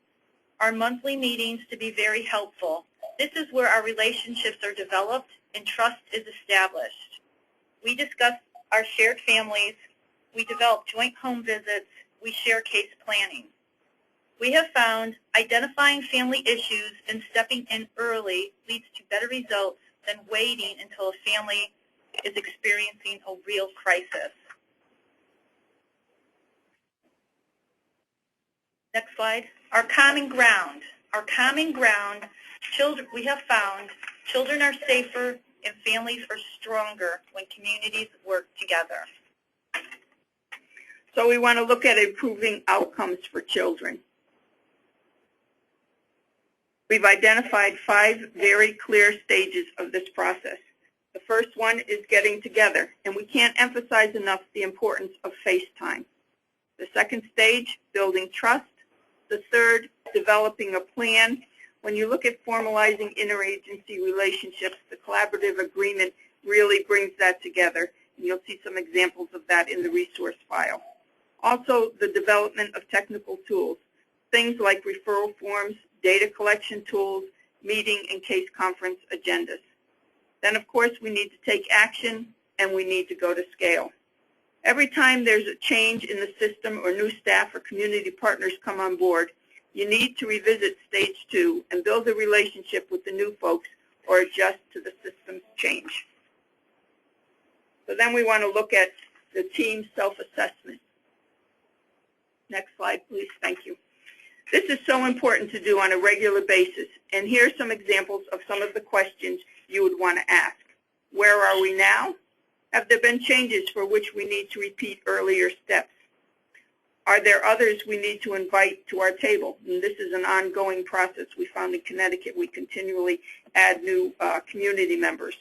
our monthly meetings to be very helpful. This is where our relationships are developed and trust is established. We discuss our shared families. We develop joint home visits. We share case planning. We have found identifying family issues and stepping in early leads to better results than waiting until a family is experiencing a real crisis. Next slide. Our common ground. Our common ground, we have found children are safer and families are stronger when communities work together. So we want to look at improving outcomes for children. We've identified 5 very clear stages of this process. The first one is getting together, and we can't emphasize enough the importance of face time. The second stage, building trust. The third, developing a plan. When you look at formalizing interagency relationships, the collaborative agreement really brings that together, and you'll see some examples of that in the resource file. Also, the development of technical tools, things like referral forms, data collection tools, meeting and case conference agendas. Then, of course, we need to take action, and we need to go to scale. Every time there's a change in the system or new staff or community partners come on board, you need to revisit stage 2 and build a relationship with the new folks or adjust to the system's change. So then we want to look at the team self-assessment. Next slide, please. Thank you. This is so important to do on a regular basis, and here are some examples of some of the questions you would want to ask. Where are we now? Have there been changes for which we need to repeat earlier steps? Are there others we need to invite to our table? And this is an ongoing process. We found in Connecticut we continually add new community members.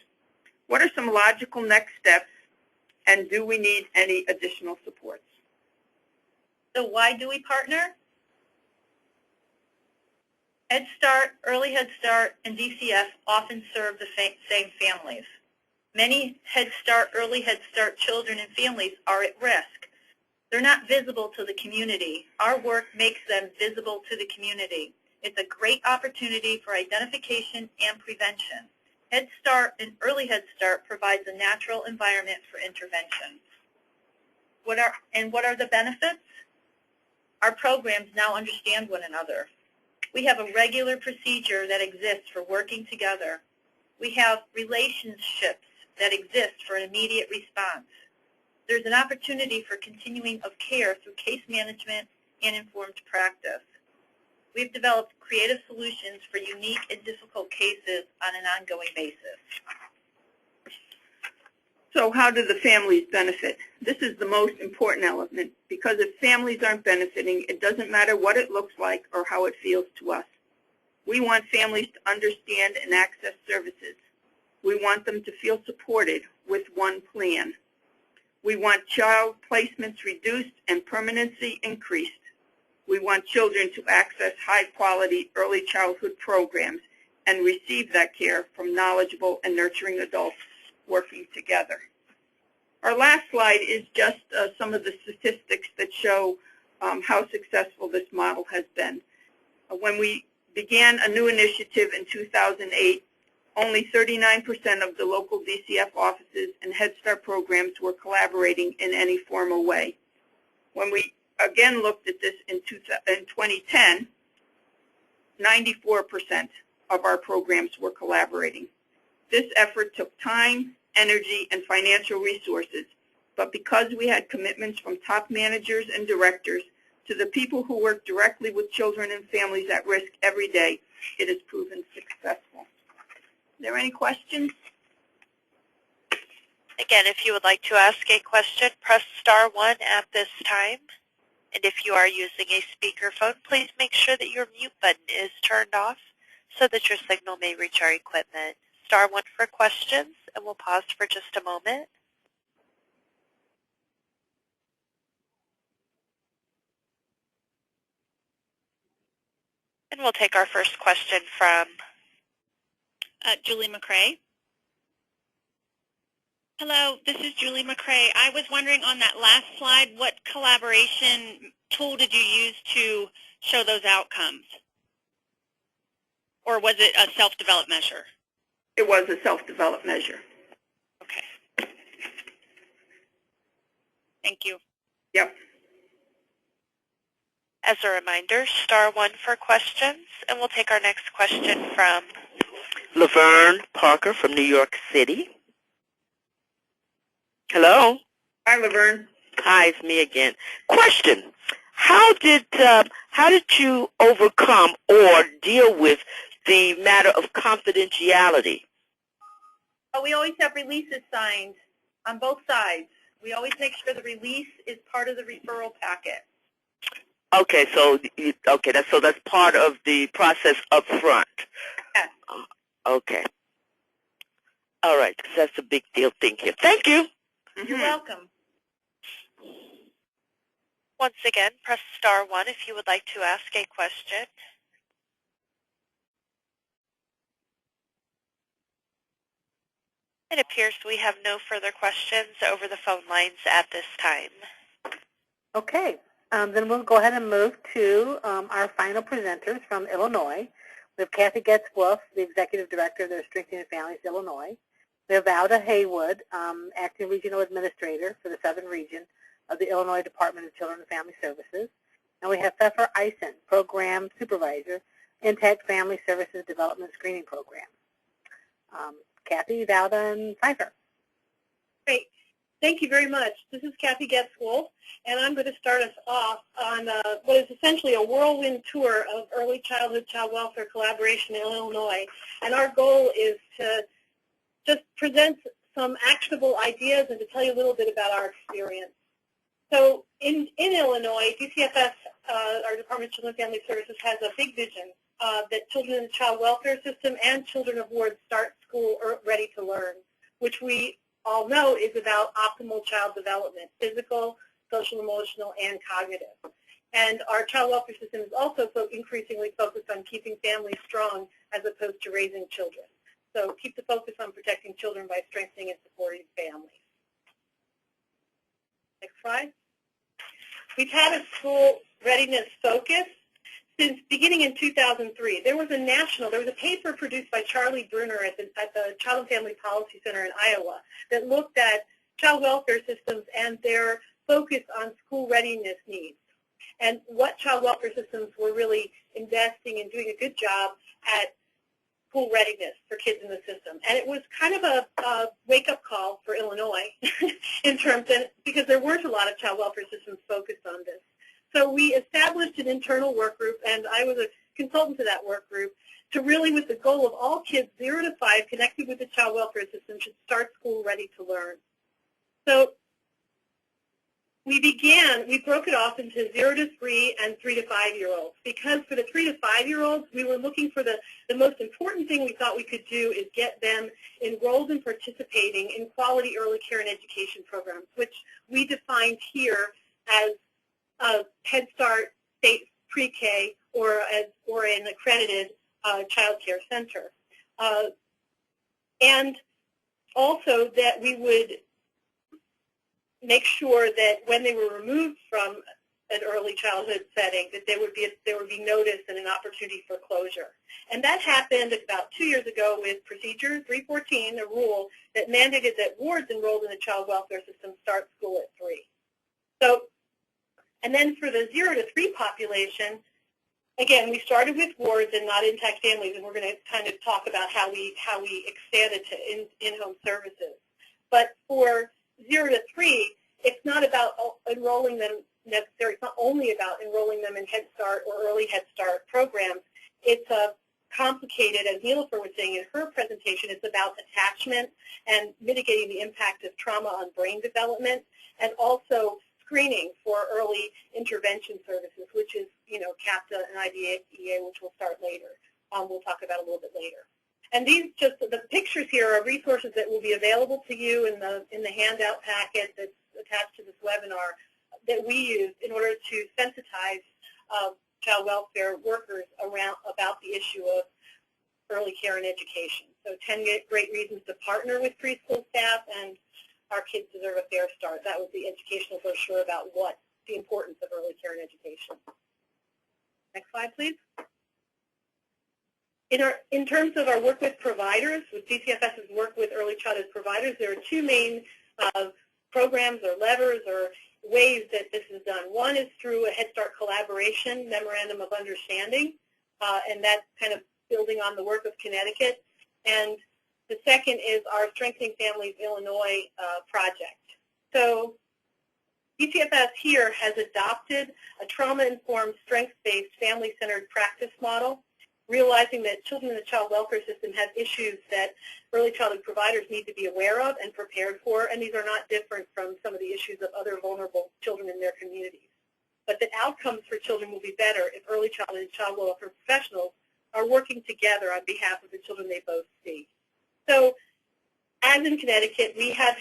What are some logical next steps, and do we need any additional supports? So why do we partner? Head Start, Early Head Start, and DCF often serve the same families. Many Head Start, Early Head Start children and families are at risk. They're not visible to the community. Our work makes them visible to the community. It's a great opportunity for identification and prevention. Head Start and Early Head Start provides a natural environment for intervention. What are the benefits? Our programs now understand one another. We have a regular procedure that exists for working together. We have relationships that exist for an immediate response. There's an opportunity for continuing of care through case management and informed practice. We've developed creative solutions for unique and difficult cases on an ongoing basis. So how do the families benefit? This is the most important element, because if families aren't benefiting, it doesn't matter what it looks like or how it feels to us. We want families to understand and access services. We want them to feel supported with one plan. We want child placements reduced and permanency increased. We want children to access high-quality early childhood programs and receive that care from knowledgeable and nurturing adults working together. Our last slide is just some of the statistics that show how successful this model has been. When we began a new initiative in 2008, only 39% of the local DCF offices and Head Start programs were collaborating in any formal way. When we again looked at this in 2010, 94% of our programs were collaborating. This effort took time, energy, and financial resources, but because we had commitments from top managers and directors to the people who work directly with children and families at risk every day, it has proven successful. Are there any questions? Again, if you would like to ask a question, press *1 at this time. And if you are using a speakerphone, please make sure that your mute button is turned off so that your signal may reach our equipment. *1 for questions, and we'll pause for just a moment. And we'll take our first question from Julie McCrae. Hello, this is Julie McCrae. I was wondering on that last slide, what collaboration tool did you use to show those outcomes? Or was it a self-developed measure? It was a self-developed measure. Okay. Thank you. Yep. As a reminder, *1 for questions, and we'll take our next question from Laverne Parker from New York City. Hello. Hi, Laverne. Hi, it's me again. Question: How did you overcome or deal with the matter of confidentiality? We always have releases signed on both sides. We always make sure the release is part of the referral packet. Okay, so that's part of the process up front. Yes. Okay. All right, 'cause that's a big deal thing here. Thank you. You're welcome. Once again, press *1 if you would like to ask a question. It appears we have no further questions over the phone lines at this time. Okay, then we'll go ahead and move to our final presenters from Illinois. We have Kathy Getz-Wolf, the Executive Director of the Strengthening Families Illinois. We have Valda Haywood, Acting Regional Administrator for the Southern Region of the Illinois Department of Children and Family Services. And we have Pfeffer Eisen, Program Supervisor, Intact Family Services Development Screening Program. Kathy, Valda, and Pfeffer. Great. Thank you very much. This is Kathy Getz-Wolf, and I'm going to start us off on what is essentially a whirlwind tour of early childhood child welfare collaboration in Illinois. And our goal is to just present some actionable ideas and to tell you a little bit about our experience. So in Illinois, DCFS, our Department of Children and Family Services, has a big vision that children in the child welfare system and children of wards start school ready to learn, which we all know is about optimal child development, physical, social, emotional, and cognitive. And our child welfare system is also so increasingly focused on keeping families strong as opposed to raising children. So keep the focus on protecting children by strengthening and supporting families. Next slide. We've had a school readiness focus since beginning in 2003. There was a paper produced by Charlie Bruner at the Child and Family Policy Center in Iowa that looked at child welfare systems and their focus on school readiness needs and what child welfare systems were really investing in doing a good job at school readiness for kids in the system. And it was kind of a wake-up call for Illinois in terms of, because there weren't a lot of child welfare systems focused on this. So we established an internal work group, and I was a consultant to that work group, to really with the goal of all kids 0 to 5 connected with the child welfare system should start school ready to learn. So we broke it off into 0 to 3 and 3 to 5-year-olds, because for the 3 to 5-year-olds, we were looking for the most important thing we thought we could do is get them enrolled and participating in quality early care and education programs, which we defined here as Head Start, state pre-K, or an accredited child care center. And also that we would make sure that when they were removed from an early childhood setting, that there would be notice and an opportunity for closure. And that happened about 2 years ago with Procedure 314, a rule that mandated that wards enrolled in the child welfare system start school at 3. So, and then for the 0 to 3 population, again, we started with wards and not intact families, and we're going to kind of talk about how we expanded to in-home services. But for 0 to 3, it's not about enrolling them necessarily. It's not only about enrolling them in Head Start or early Head Start programs. It's complicated, as Nilofer was saying in her presentation. It's about attachment and mitigating the impact of trauma on brain development, and also screening for early intervention services, which is, CAPTA and IDEA, which we'll start later. We'll talk about a little bit later. And these the pictures here are resources that will be available to you in the handout packet that's attached to this webinar that we use in order to sensitize child welfare workers about the issue of early care and education. So 10 great reasons to partner with preschool staff, and our kids deserve a fair start. That was the educational brochure about what the importance of early care and education. Next slide, please. In terms of our work with providers, with DCFS's work with early childhood providers, there are two main programs or levers or ways that this is done. One is through a Head Start collaboration memorandum of understanding, and that's kind of building on the work of Connecticut. And the second is our Strengthening Families Illinois project. So DCFS here has adopted a trauma-informed, strengths-based, family-centered practice model, realizing that children in the child welfare system have issues that early childhood providers need to be aware of and prepared for, and these are not different from some of the issues of other vulnerable children in their communities. But the outcomes for children will be better if early childhood and child welfare professionals are working together on behalf of the children they both see. So, as in Connecticut, we have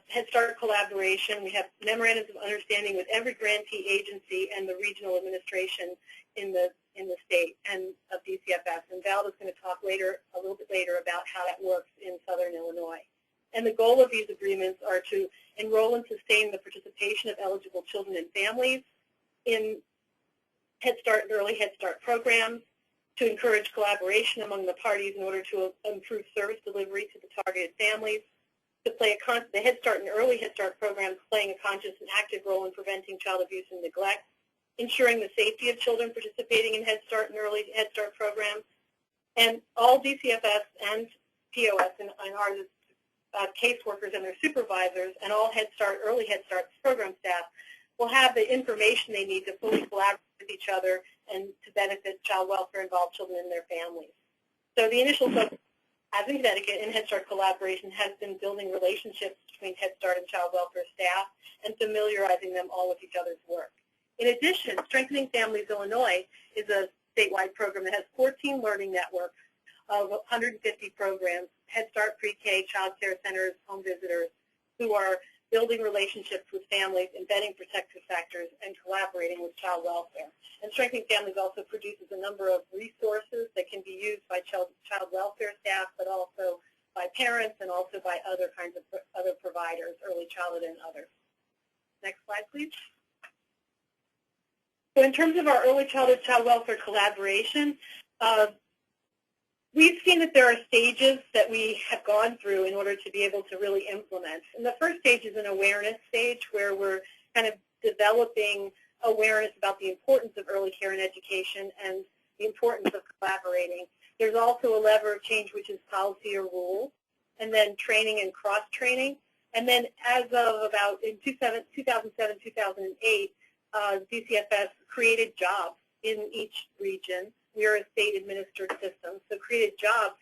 Head Start collaboration. We have memorandums of understanding with every grantee agency and the regional administration in the state and of DCFS. And Valda's going to talk a little bit later about how that works in Southern Illinois. And the goal of these agreements are to enroll and sustain the participation of eligible children and families in Head Start and early Head Start programs, to encourage collaboration among the parties in order to improve service delivery to the targeted families, to play the Head Start and early Head Start programs playing a conscious and active role in preventing child abuse and neglect, ensuring the safety of children participating in Head Start and early Head Start programs, and all DCFS and POS and our caseworkers and their supervisors and all Head Start, early Head Start program staff will have the information they need to fully collaborate with each other and to benefit child welfare involved children and their families. So the initial focus, as in Connecticut, in Head Start collaboration has been building relationships between Head Start and child welfare staff and familiarizing them all with each other's work. In addition, Strengthening Families Illinois is a statewide program that has 14 learning networks of 150 programs, Head Start, pre-K, child care centers, home visitors, who are building relationships with families, embedding protective factors, and collaborating with child welfare. And Strengthening Families also produces a number of resources that can be used by child welfare staff, but also by parents and also by other kinds of other providers, early childhood and others. Next slide, please. So in terms of our early childhood child welfare collaboration, we've seen that there are stages that we have gone through in order to be able to really implement. And the first stage is an awareness stage where we're kind of developing awareness about the importance of early care and education and the importance of collaborating. There's also a lever of change, which is policy or rule, and then training and cross-training. And then as of about in 2007, 2008, DCFS created jobs in each region. We are a state-administered system, so created jobs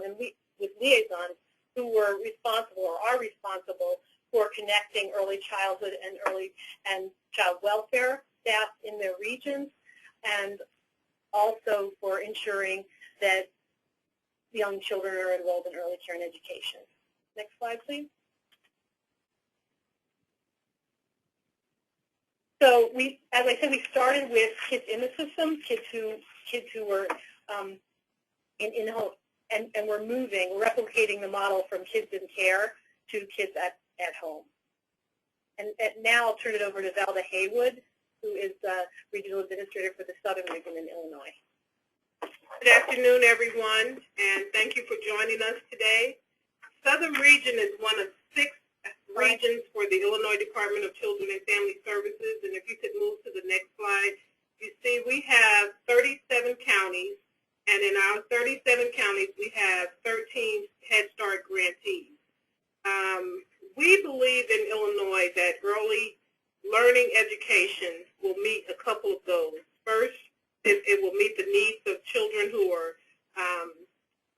and with liaisons who were responsible or are responsible for connecting early childhood and child welfare staff in their regions, and also for ensuring that young children are enrolled in early care and education. Next slide, please. So as I said, we started with kids in the system, kids who were in home, and we're replicating the model from kids in care to kids at home. And now I'll turn it over to Valda Haywood, who is the Regional Administrator for the Southern Region in Illinois. Good afternoon, everyone, and thank you for joining us today. Southern Region is one of 6 regions for the Illinois Department of Children and Family Services, and if you could move to the next slide, you see we have 37 counties, and in our 37 counties we have 13 Head Start grantees. We believe in Illinois that early learning education will meet a couple of goals. First, it will meet the needs of children who are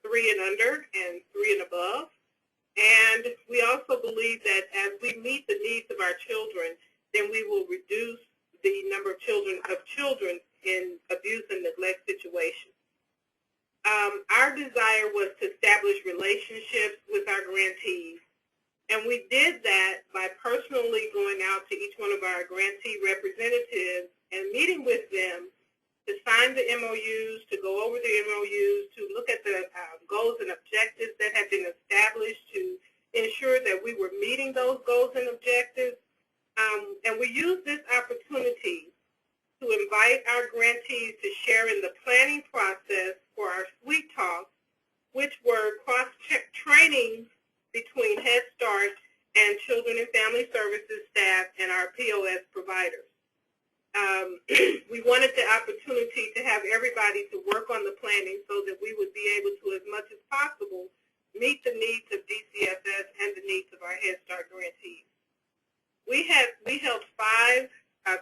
3 and under and 3 and above. And we also believe that as we meet the needs of our children, then we will reduce the number of children in abuse and neglect situations. Our desire was to establish relationships with our grantees, and we did that by personally going out to each one of our grantee representatives and meeting with them to sign the MOUs, to go over the MOUs, to look at the goals and objectives that have been established, to ensure that we were meeting those goals and objectives. And we used this opportunity to invite our grantees to share in the planning process for our Sweet Talks, which were cross-trainings between Head Start and Children and Family Services staff and our POS providers. We wanted the opportunity to have everybody to work on the planning so that we would be able to, as much as possible, meet the needs of DCFS and the needs of our Head Start grantees. We held 5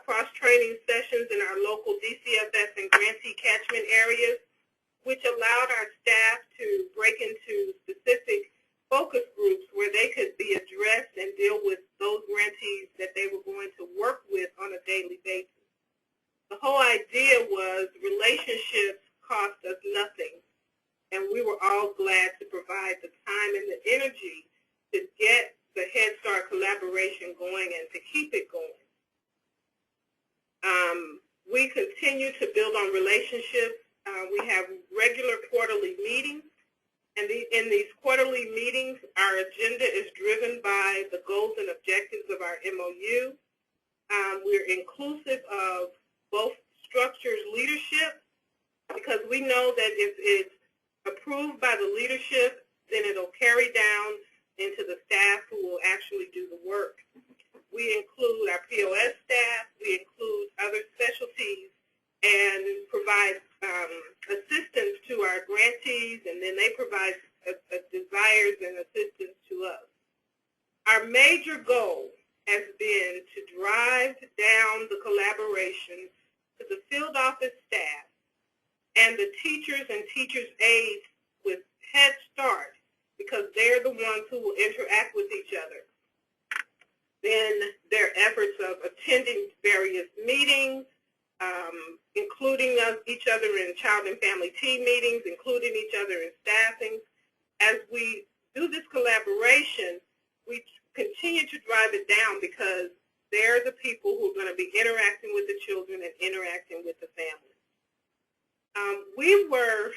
cross-training sessions in our local DCFS and grantee catchment areas, which allowed our staff to break into specific focus groups where they could be addressed and deal with those grantees that they were going to work with on a daily basis. The whole idea was relationships cost us nothing, and we were all glad to provide the time and the energy to get the Head Start collaboration going and to keep it going. We continue to build on relationships. We have regular quarterly meetings, and in these quarterly meetings, our agenda is driven by the goals and objectives of our MOU. We're inclusive of both structures' leadership, because we know that if it's approved by the leadership, then it'll carry down into the staff who will actually do the work. We include our POS staff, we include other specialties, and provide assistance to our grantees, and then they provide desires and assistance to us. Our major goal has been to drive down the collaboration to the field office staff and the teachers and teachers' aides with Head Start, because they're the ones who will interact with each other. Then their efforts of attending various meetings, including each other in child and family team meetings, including each other in staffing. As we do this collaboration, we continue to drive it down because they're the people who are going to be interacting with the children and interacting with the families. We were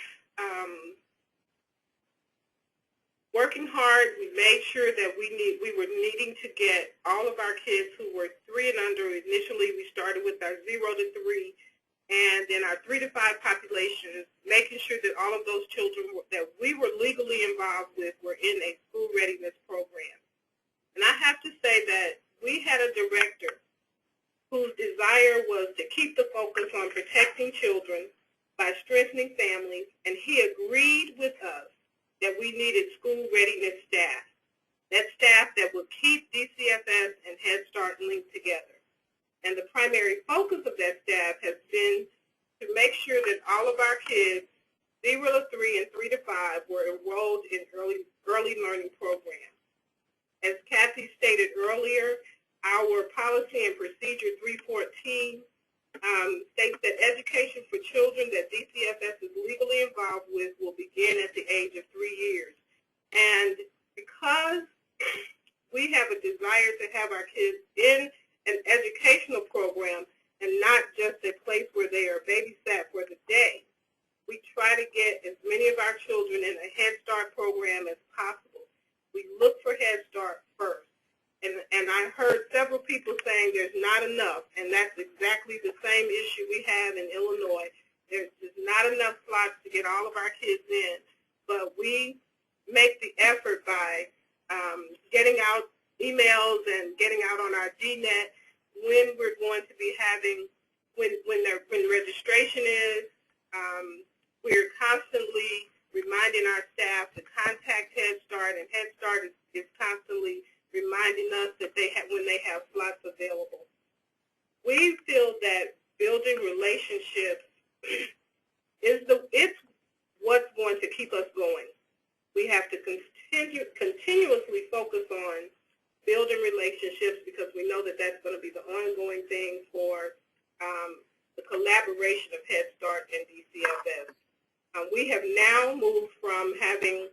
working hard. We made sure that we were needing to get all of our kids who were 3 and under. Initially, we started with our 0 to 3, and then our 3 to 5 populations, making sure that all of those children that we were legally involved with were in a school readiness program. And I have to say that we had a director whose desire was to keep the focus on protecting children by strengthening families, and he agreed with us that we needed school readiness staff, that staff that would keep DCFS and Head Start linked together. And the primary focus of that staff has been to make sure that all of our kids, 0 to 3 and 3 to 5, were enrolled in early learning programs. As Kathy stated earlier, our policy and procedure 314 states that education for children that DCFS is legally involved with will begin at the age of 3 years. And because we have a desire to have our kids in an educational program and not just a place where they are babysat for the day, we try to get as many of our children in a Head Start program as possible. We look for Head Start first. And I heard several people saying there's not enough, and that's exactly the same issue we have in Illinois. There's just not enough slots to get all of our kids in, but we make the effort by getting out emails and getting out on our DNet when we're going to be having, when registration is. We're constantly reminding our staff to contact Head Start, and Head Start is constantly reminding us that when they have slots available. We feel that building relationships it's what's going to keep us going. We have to continuously focus on building relationships because we know that that's going to be the ongoing thing for the collaboration of Head Start and DCFS. We have now moved from having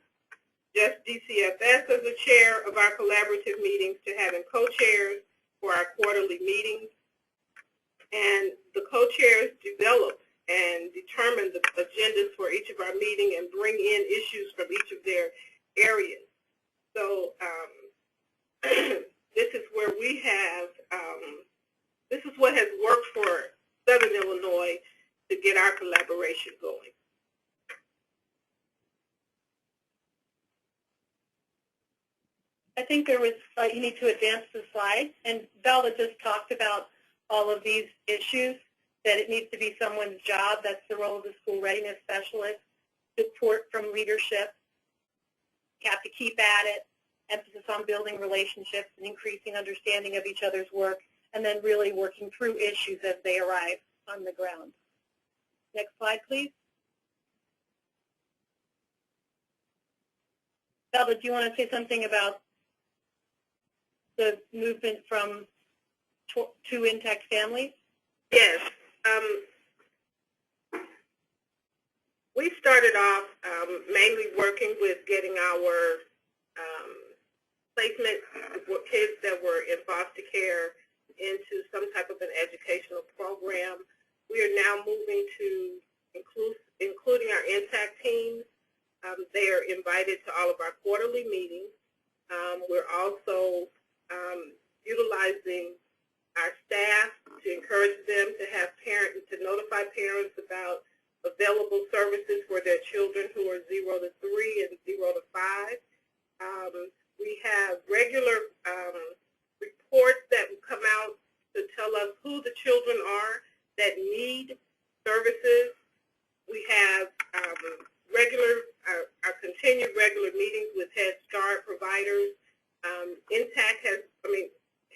just DCFS as the chair of our collaborative meetings to having co-chairs for our quarterly meetings. And the co-chairs develop and determine the agendas for each of our meetings and bring in issues from each of their areas. So this is where we have, this is what has worked for Southern Illinois to get our collaboration going. I think there was, you need to advance the slide, and Bella just talked about all of these issues, that it needs to be someone's job. That's the role of the school readiness specialist, support from leadership. You have to keep at it, emphasis on building relationships and increasing understanding of each other's work, and then really working through issues as they arrive on the ground. Next slide, please. Bella, do you want to say something about the movement from to intact families? Yes. We started off mainly working with getting our placement with kids that were in foster care into some type of an educational program. We are now moving to including our intact teams. They are invited to all of our quarterly meetings. We're also utilizing our staff to encourage them to have parents, to notify parents about available services for their children who are 0 to 3 and 0 to 5. We have regular reports that will come out to tell us who the children are that need services. We have our continued regular meetings with Head Start providers.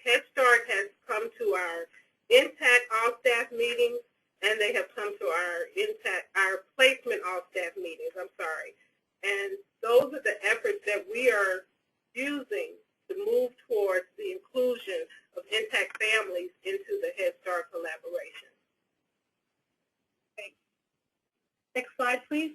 Head Start has come to our intact all-staff meetings, and they have come to our placement all-staff meetings, And those are the efforts that we are using to move towards the inclusion of intact families into the Head Start collaboration. Okay. Next slide, please.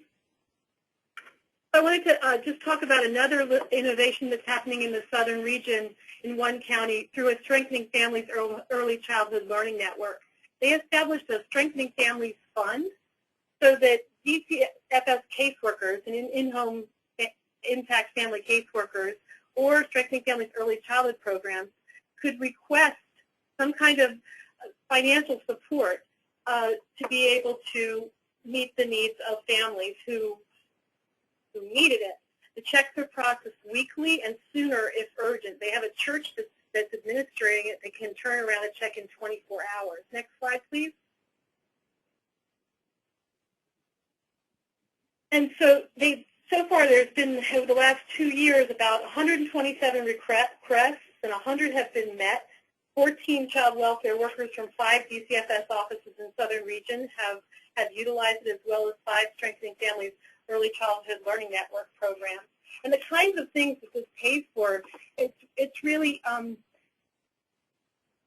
I wanted to just talk about another innovation that's happening in the southern region in one county through a Strengthening Families Early Childhood Learning Network. They established a Strengthening Families Fund so that DCFS caseworkers and in-home intact family caseworkers or Strengthening Families Early Childhood programs could request some kind of financial support to be able to meet the needs of families who needed it. The checks are processed weekly and sooner if urgent. They have a church that's administering it. They can turn around a check in 24 hours. Next slide, please. And so far there's been, over the last 2 years, about 127 requests, and 100 have been met. 14 child welfare workers from 5 DCFS offices in Southern Region have utilized it, as well as 5 Strengthening Families Early Childhood Learning Network programs. And the kinds of things that this pays for, it's really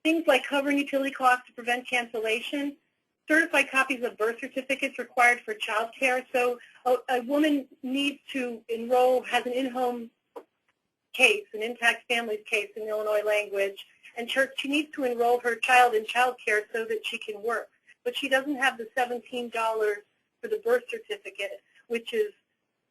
things like covering utility costs to prevent cancellation, certified copies of birth certificates required for child care. So a woman needs to enroll, has an in-home case, an intact families case in Illinois language, and she needs to enroll her child in child care so that she can work. But she doesn't have the $17 for the birth certificate, which is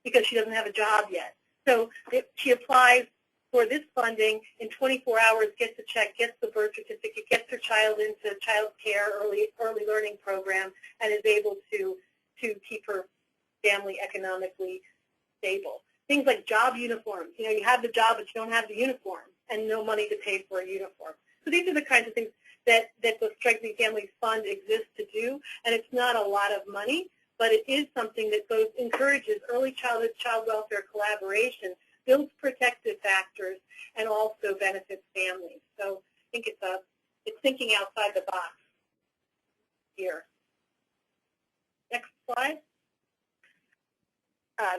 because she doesn't have a job yet. So she applies for this funding in 24 hours, gets a check, gets the birth certificate, gets her child into child care early learning program, and is able to keep her family economically stable. Things like job uniforms. You know, you have the job, but you don't have the uniform, and no money to pay for a uniform. So these are the kinds of things that the Strengthening Families Fund exists to do, and it's not a lot of money, but it is something that both encourages early childhood child welfare collaboration, builds protective factors, and also benefits families. So I think it's thinking outside the box here. Next slide.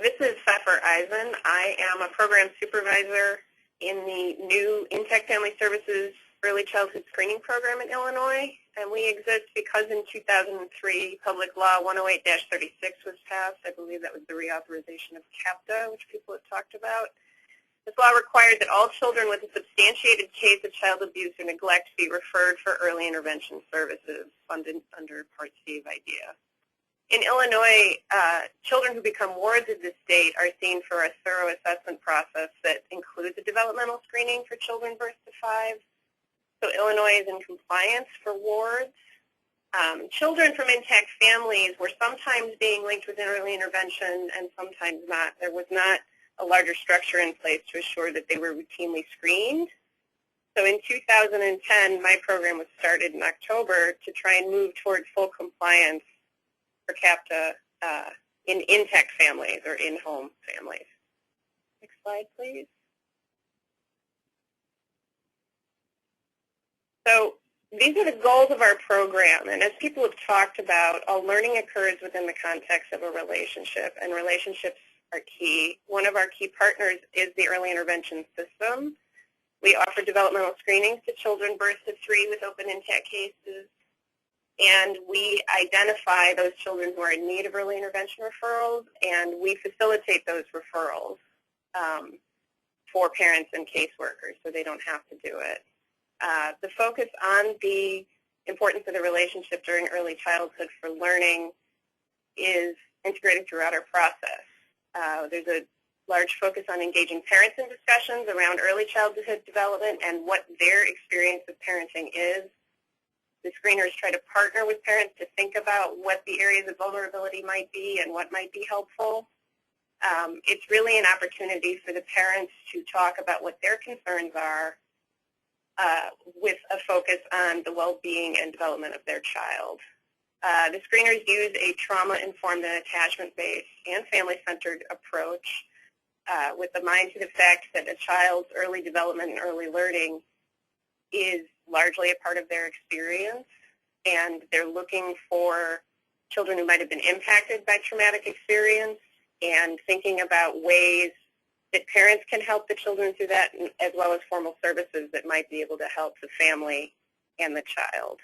This is Pfeffer Eisen. I am a program supervisor in the new Intact Family Services Early Childhood Screening Program in Illinois, and we exist because in 2003 Public Law 108-36 was passed. I believe that was the reauthorization of CAPTA, which people have talked about. This law required that all children with a substantiated case of child abuse or neglect be referred for early intervention services funded under Part C of IDEA. In Illinois, children who become wards of the state are seen for a thorough assessment process that includes a developmental screening for children birth to 5. So Illinois is in compliance for wards. Children from intact families were sometimes being linked with an early intervention and sometimes not. There was not a larger structure in place to assure that they were routinely screened. So in 2010, my program was started in October to try and move toward full compliance for CAPTA in in-tech families or in-home families. Next slide, please. So these are the goals of our program, and as people have talked about, all learning occurs within the context of a relationship, and relationships are key. One of our key partners is the early intervention system. We offer developmental screenings to children birth to 3 with open intact cases, and we identify those children who are in need of early intervention referrals, and we facilitate those referrals for parents and caseworkers so they don't have to do it. The focus on the importance of the relationship during early childhood for learning is integrated throughout our process. There's a large focus on engaging parents in discussions around early childhood development and what their experience of parenting is. The screeners try to partner with parents to think about what the areas of vulnerability might be and what might be helpful. It's really an opportunity for the parents to talk about what their concerns are with a focus on the well-being and development of their child. The screeners use a trauma-informed and attachment-based and family-centered approach with the mind to the fact that a child's early development and early learning is largely a part of their experience, and they're looking for children who might have been impacted by traumatic experience and thinking about ways that parents can help the children through that, as well as formal services that might be able to help the family and the child.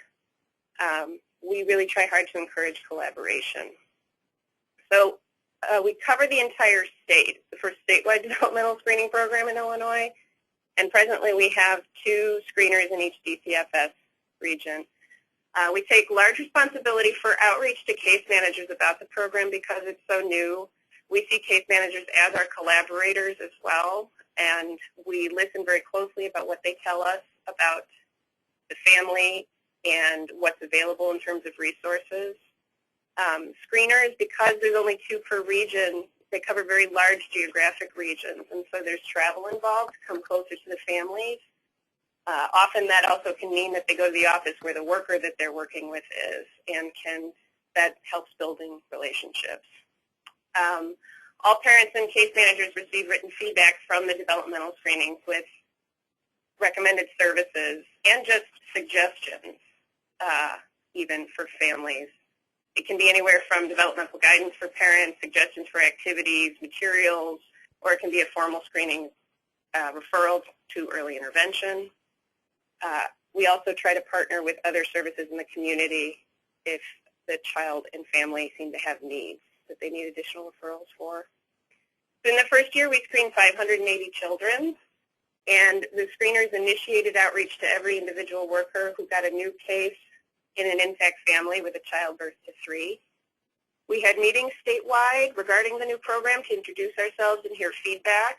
We really try hard to encourage collaboration. So we cover the entire state. It's the first statewide developmental screening program in Illinois, and presently we have 2 screeners in each DCFS region. We take large responsibility for outreach to case managers about the program because it's so new. We see case managers as our collaborators as well, and we listen very closely about what they tell us about the family and what's available in terms of resources. Screeners, because there's only 2 per region, they cover very large geographic regions, and so there's travel involved to come closer to the families. Often that also can mean that they go to the office where the worker that they're working with is, and that helps building relationships. All parents and case managers receive written feedback from the developmental screenings with recommended services and just suggestions, even for families. It can be anywhere from developmental guidance for parents, suggestions for activities, materials, or it can be a formal screening referral to early intervention. We also try to partner with other services in the community if the child and family seem to have needs that they need additional referrals for. So in the first year, we screened 580 children, and the screeners initiated outreach to every individual worker who got a new case in an intact family with a child birth to 3. We had meetings statewide regarding the new program to introduce ourselves and hear feedback,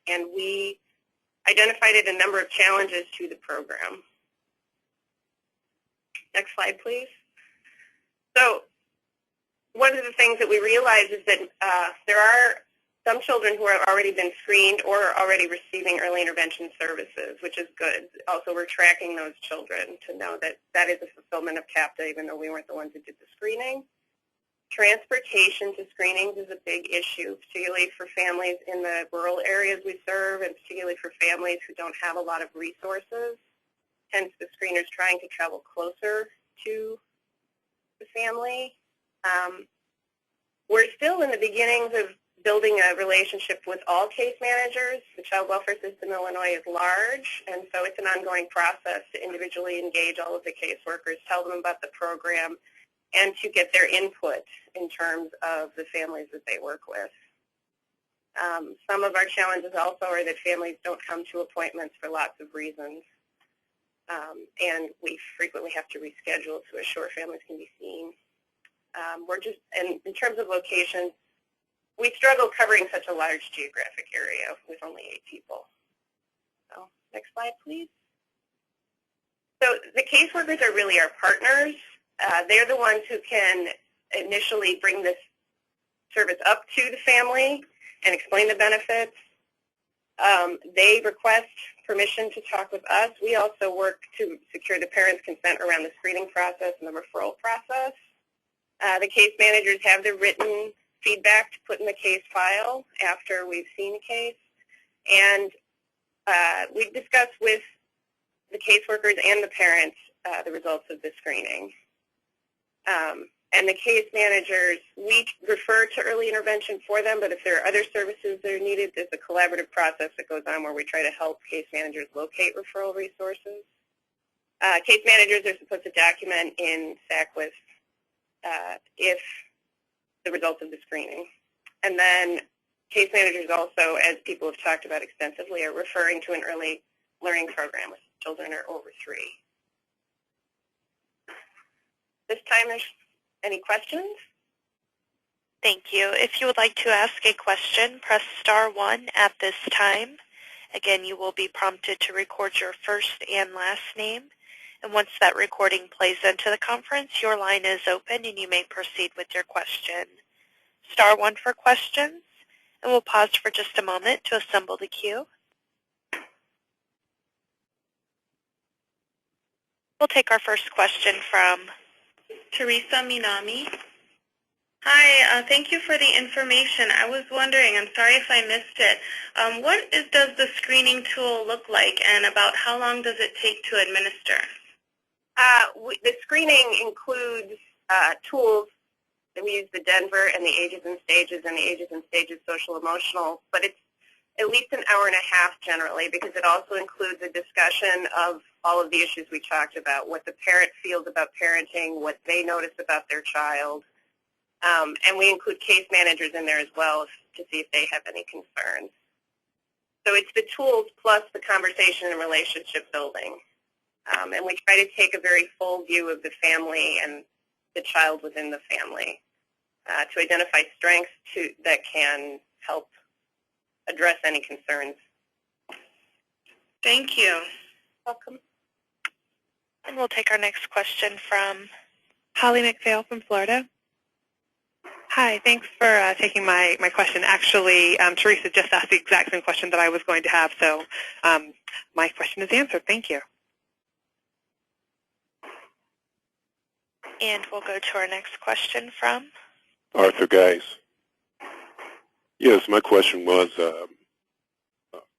and we identified a number of challenges to the program. Next slide, please. So one of the things that we realized is that there are some children who have already been screened or are already receiving early intervention services, which is good. Also, we're tracking those children to know that that is a fulfillment of CAPTA, even though we weren't the ones who did the screening. Transportation to screenings is a big issue, particularly for families in the rural areas we serve, and particularly for families who don't have a lot of resources. Hence, the screeners trying to travel closer to the family. We're still in the beginnings of building a relationship with all case managers. The child welfare system in Illinois is large, and so it's an ongoing process to individually engage all of the caseworkers, tell them about the program, and to get their input in terms of the families that they work with. Some of our challenges also are that families don't come to appointments for lots of reasons, and we frequently have to reschedule to assure families can be seen. And in terms of locations, we struggle covering such a large geographic area with only 8 people. So, next slide, please. So the caseworkers are really our partners. They're the ones who can initially bring this service up to the family. and explain the benefits. They request permission to talk with us. We also work to secure the parents' consent around the screening process and the referral process. The case managers have the written feedback to put in the case file after we've seen the case. And we discuss with the caseworkers and the parents the results of the screening. And the case managers, we refer to early intervention for them, but if there are other services that are needed, there's a collaborative process that goes on where we try to help case managers locate referral resources. Case managers are supposed to document in SACWIS if the results of the screening. And then case managers also, as people have talked about extensively, are referring to an early learning program with children are over 3. This time, there's any questions? Thank you. If you would like to ask a question, press star 1 at this time. Again, you will be prompted to record your first and last name. And once that recording plays into the conference, your line is open and you may proceed with your question. Star 1 for questions, and we'll pause for just a moment to assemble the queue. We'll take our first question from Teresa Minami. Hi, thank you for the information. I was wondering, I'm sorry if I missed it, does the screening tool look like, and about how long does it take to administer? The screening includes tools that we use, the Denver and the Ages and Stages social emotional, but it's at least an hour and a half generally, because it also includes a discussion of all of the issues we talked about, what the parent feels about parenting, what they notice about their child, and we include case managers in there as well to see if they have any concerns. So it's the tools plus the conversation and relationship building, and we try to take a very full view of the family and the child within the family to identify strengths that can help address any concerns. Thank you. Welcome. And we'll take our next question from Holly McPhail from Florida. Hi, thanks for taking my question. Actually, Teresa just asked the exact same question that I was going to have, so my question is answered. Thank you. And we'll go to our next question from Arthur Geis. Yes, my question was,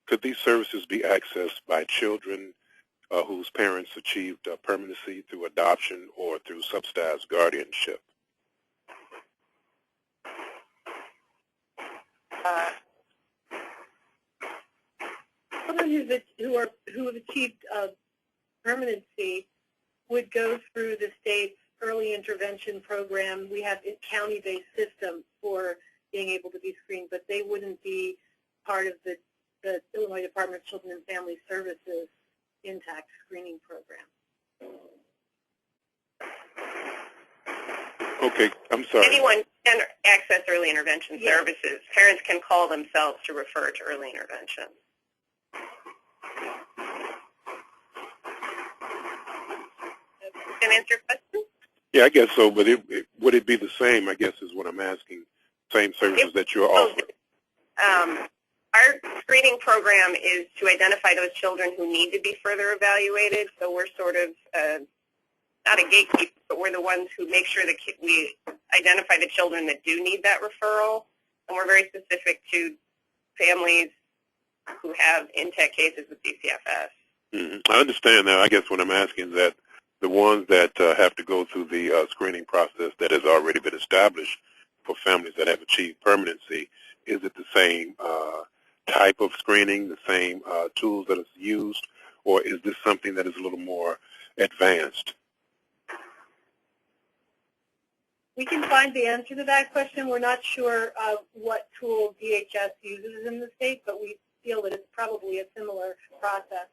could these services be accessed by children whose parents achieved permanency through adoption or through subsidized guardianship? Someone who have achieved permanency would go through the state's early intervention program. We have a county-based system for being able to be screened, but they wouldn't be part of the Illinois Department of Children and Family Services intact screening program. Okay, I'm sorry. Anyone can access early intervention services. Parents can call themselves to refer to early intervention. Can I answer your question? Yeah, I guess so, but would it be the same, I guess is what I'm asking, same services that you're offering? Our screening program is to identify those children who need to be further evaluated, so we're sort of not a gatekeeper, but we're the ones who make sure that we identify the children that do need that referral, and we're very specific to families who have intact cases with DCF-S. Mm-hmm. I understand that. I guess what I'm asking is that the ones that have to go through the screening process that has already been established for families that have achieved permanency, is it the same type of screening, the same tools that is used, or is this something that is a little more advanced? We can find the answer to that question. We're not sure what tool DHS uses in the state, but we feel that it's probably a similar process.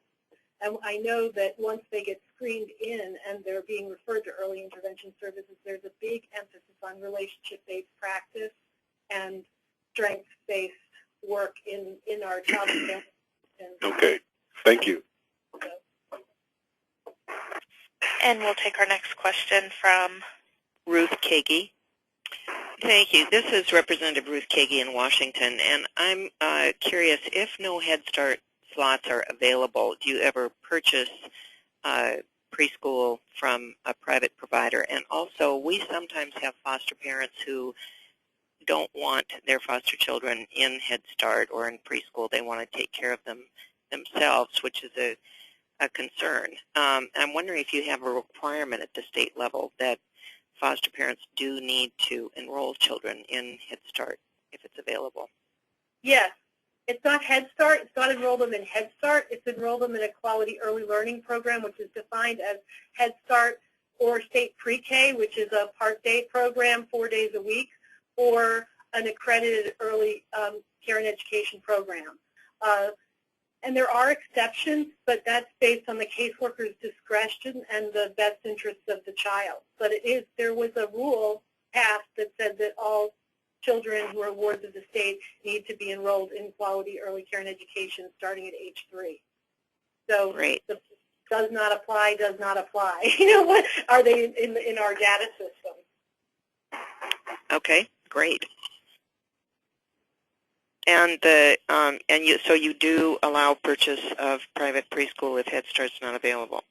And I know that once they get screened in and they're being referred to early intervention services, there's a big emphasis on relationship-based practice and strength-based work in our child and family. Okay. Thank you. And we'll take our next question from Ruth Kagi. Thank you. This is Representative Ruth Kagi in Washington, and I'm curious, if no Head Start slots are available, do you ever purchase preschool from a private provider? And also, we sometimes have foster parents who don't want their foster children in Head Start or in preschool. They want to take care of them themselves, which is a concern. I'm wondering if you have a requirement at the state level that foster parents do need to enroll children in Head Start if it's available. Yes. It's not Head Start. It's not enroll them in Head Start. It's enroll them in a quality early learning program, which is defined as Head Start or state pre-K, which is a part-day program, 4 days a week, or an accredited early care and education program. And there are exceptions, but that's based on the caseworker's discretion and the best interests of the child. But there was a rule passed that said that all children who are wards of the state need to be enrolled in quality early care and education starting at age 3. So Great. The does not apply, does not apply. You know, what are they in our data system? Okay, great. And so you do allow purchase of private preschool if Head Start's not available.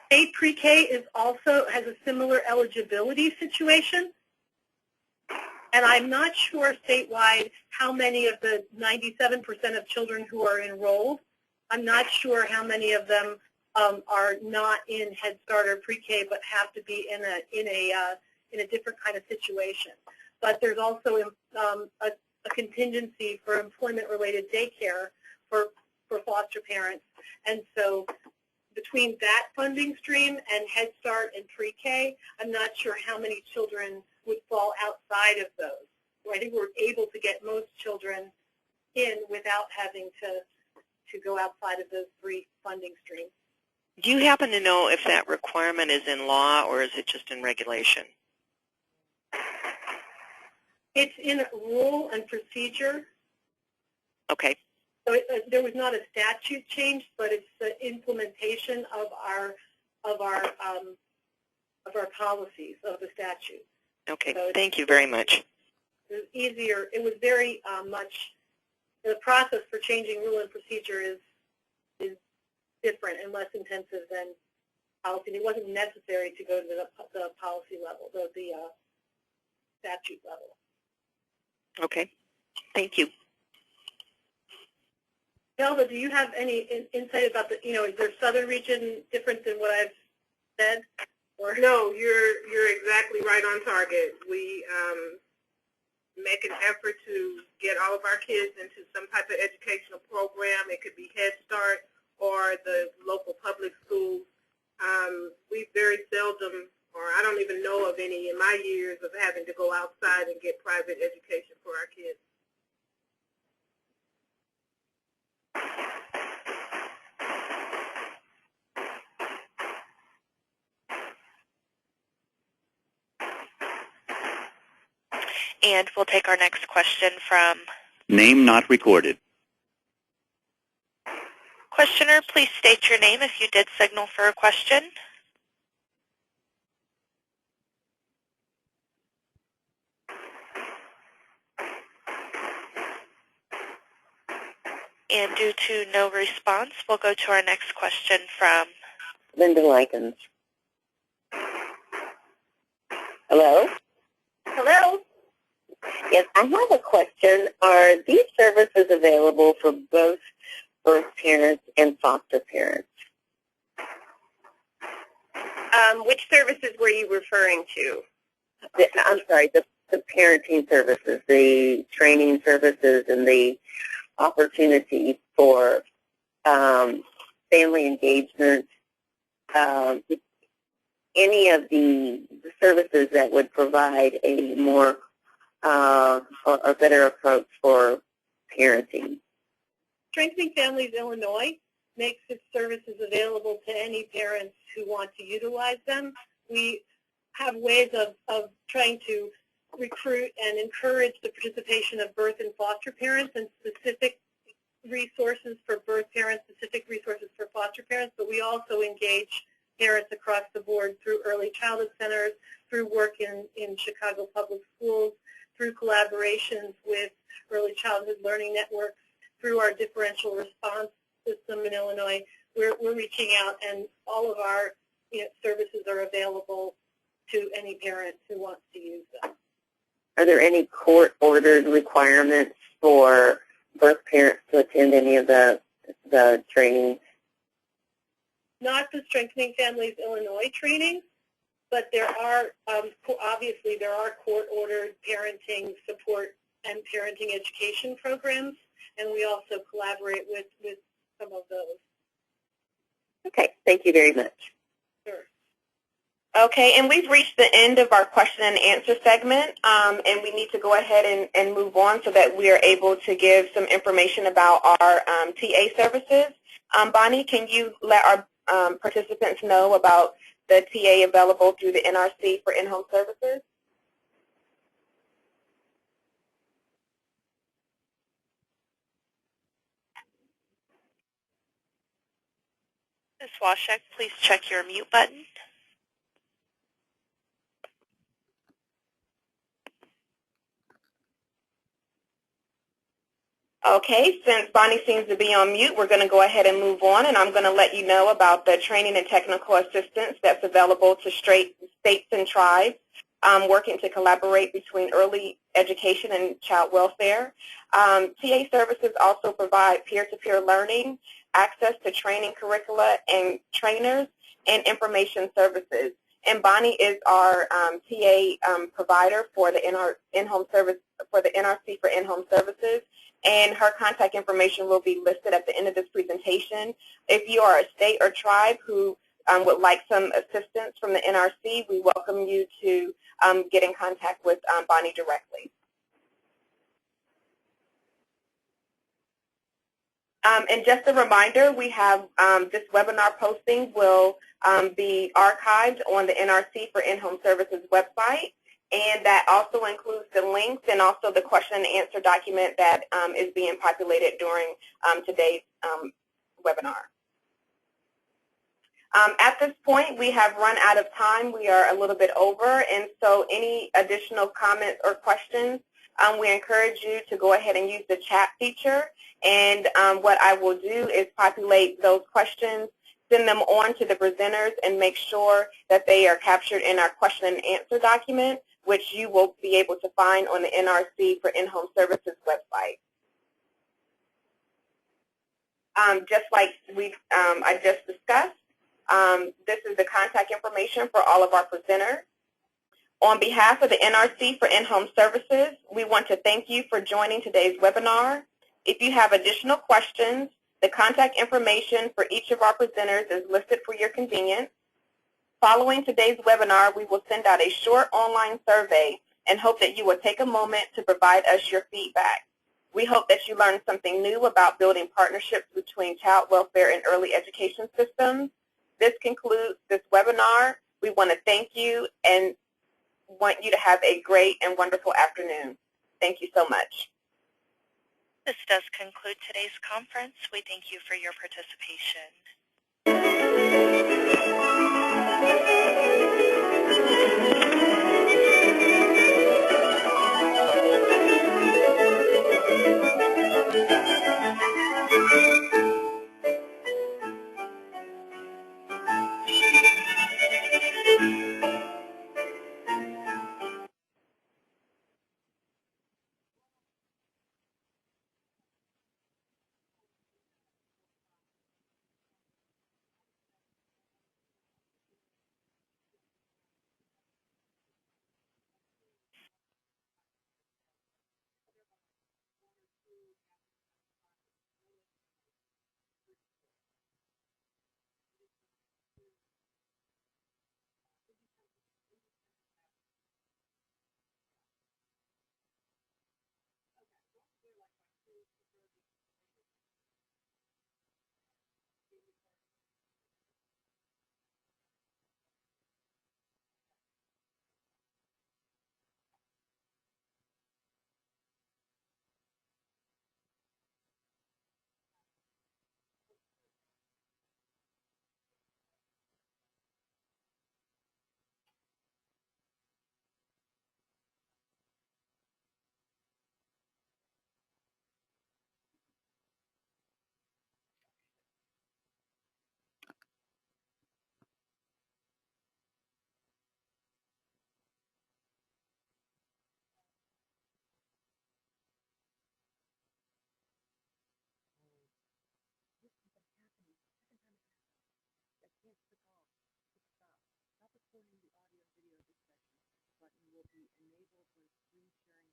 State pre-K has a similar eligibility situation, and I'm not sure statewide how many of the 97% of children who are enrolled. I'm not sure how many of them are not in Head Start or pre-K, but have to be in a different kind of situation. But there's also a contingency for employment-related daycare for foster parents. And so between that funding stream and Head Start and pre-K, I'm not sure how many children would fall outside of those. I think we're able to get most children in without having to go outside of those 3 funding streams. Do you happen to know if that requirement is in law or is it just in regulation? It's in rule and procedure. Okay. So there was not a statute change, but it's the implementation of our policies of the statute. Okay. So thank you very much. It was easier. It was very much. The process for changing rule and procedure is different and less intensive than policy. And it wasn't necessary to go to the policy level, the statute level. Okay. Thank you. Delva, do you have any insight about is there southern region different than what I've said? Or? No, you're exactly right on target. We make an effort to get all of our kids into some type of educational program. It could be Head Start or the local public schools. We very seldom, or I don't even know of any in my years of having to go outside and get private education for our kids. And we'll take our next question from... Name not recorded. Questioner, please state your name if you did signal for a question. And due to no response, we'll go to our next question from... Linda Likens. Hello? Hello? Yes, I have a question. Are these services available for both birth parents and foster parents? Which services were you referring to? I'm sorry, the parenting services, the training services, and the opportunity for family engagement, any of the services that would provide a more or better approach for parenting. Strengthening Families Illinois makes its services available to any parents who want to utilize them. We have ways of trying to recruit and encourage the participation of birth and foster parents and specific resources for birth parents, specific resources for foster parents, but we also engage parents across the board through early childhood centers, through work in Chicago Public Schools, through collaborations with early childhood learning networks, through our differential response system in Illinois. We're reaching out, and all of our services are available to any parent who wants to use them. Are there any court-ordered requirements for birth parents to attend any of the trainings? Not the Strengthening Families Illinois training, but there are, obviously, there are court-ordered parenting support and parenting education programs, and we also collaborate with some of those. Okay, thank you very much. Sure. Okay, and we've reached the end of our question and answer segment, and we need to go ahead and move on so that we are able to give some information about our TA services. Bonnie, can you let our participants know about the TA available through the NRC for in-home services? Ms. Washek, please check your mute button. Okay, since Bonnie seems to be on mute, we're going to go ahead and move on, and I'm going to let you know about the training and technical assistance that's available to states and tribes working to collaborate between early education and child welfare. TA services also provide peer-to-peer learning, access to training curricula and trainers, and information services. And Bonnie is our TA provider for the in-home service for the NRC for in-home services. And her contact information will be listed at the end of this presentation. If you are a state or tribe who would like some assistance from the NRC, we welcome you to get in contact with Bonnie directly. And just a reminder, we have this webinar posting will be archived on the NRC for in-home services website. And that also includes the links and also the question and answer document that is being populated during today's webinar. At this point, we have run out of time. We are a little bit over, and so any additional comments or questions, we encourage you to go ahead and use the chat feature. And what I will do is populate those questions, send them on to the presenters, and make sure that they are captured in our question and answer document, which you will be able to find on the NRC for in-home services website. Just like I just discussed, this is the contact information for all of our presenters. On behalf of the NRC for in-home services, we want to thank you for joining today's webinar. If you have additional questions, the contact information for each of our presenters is listed for your convenience. Following today's webinar, we will send out a short online survey and hope that you will take a moment to provide us your feedback. We hope that you learned something new about building partnerships between child welfare and early education systems. This concludes this webinar. We want to thank you and want you to have a great and wonderful afternoon. Thank you so much. This does conclude today's conference. We thank you for your participation. button will be enabled when screen sharing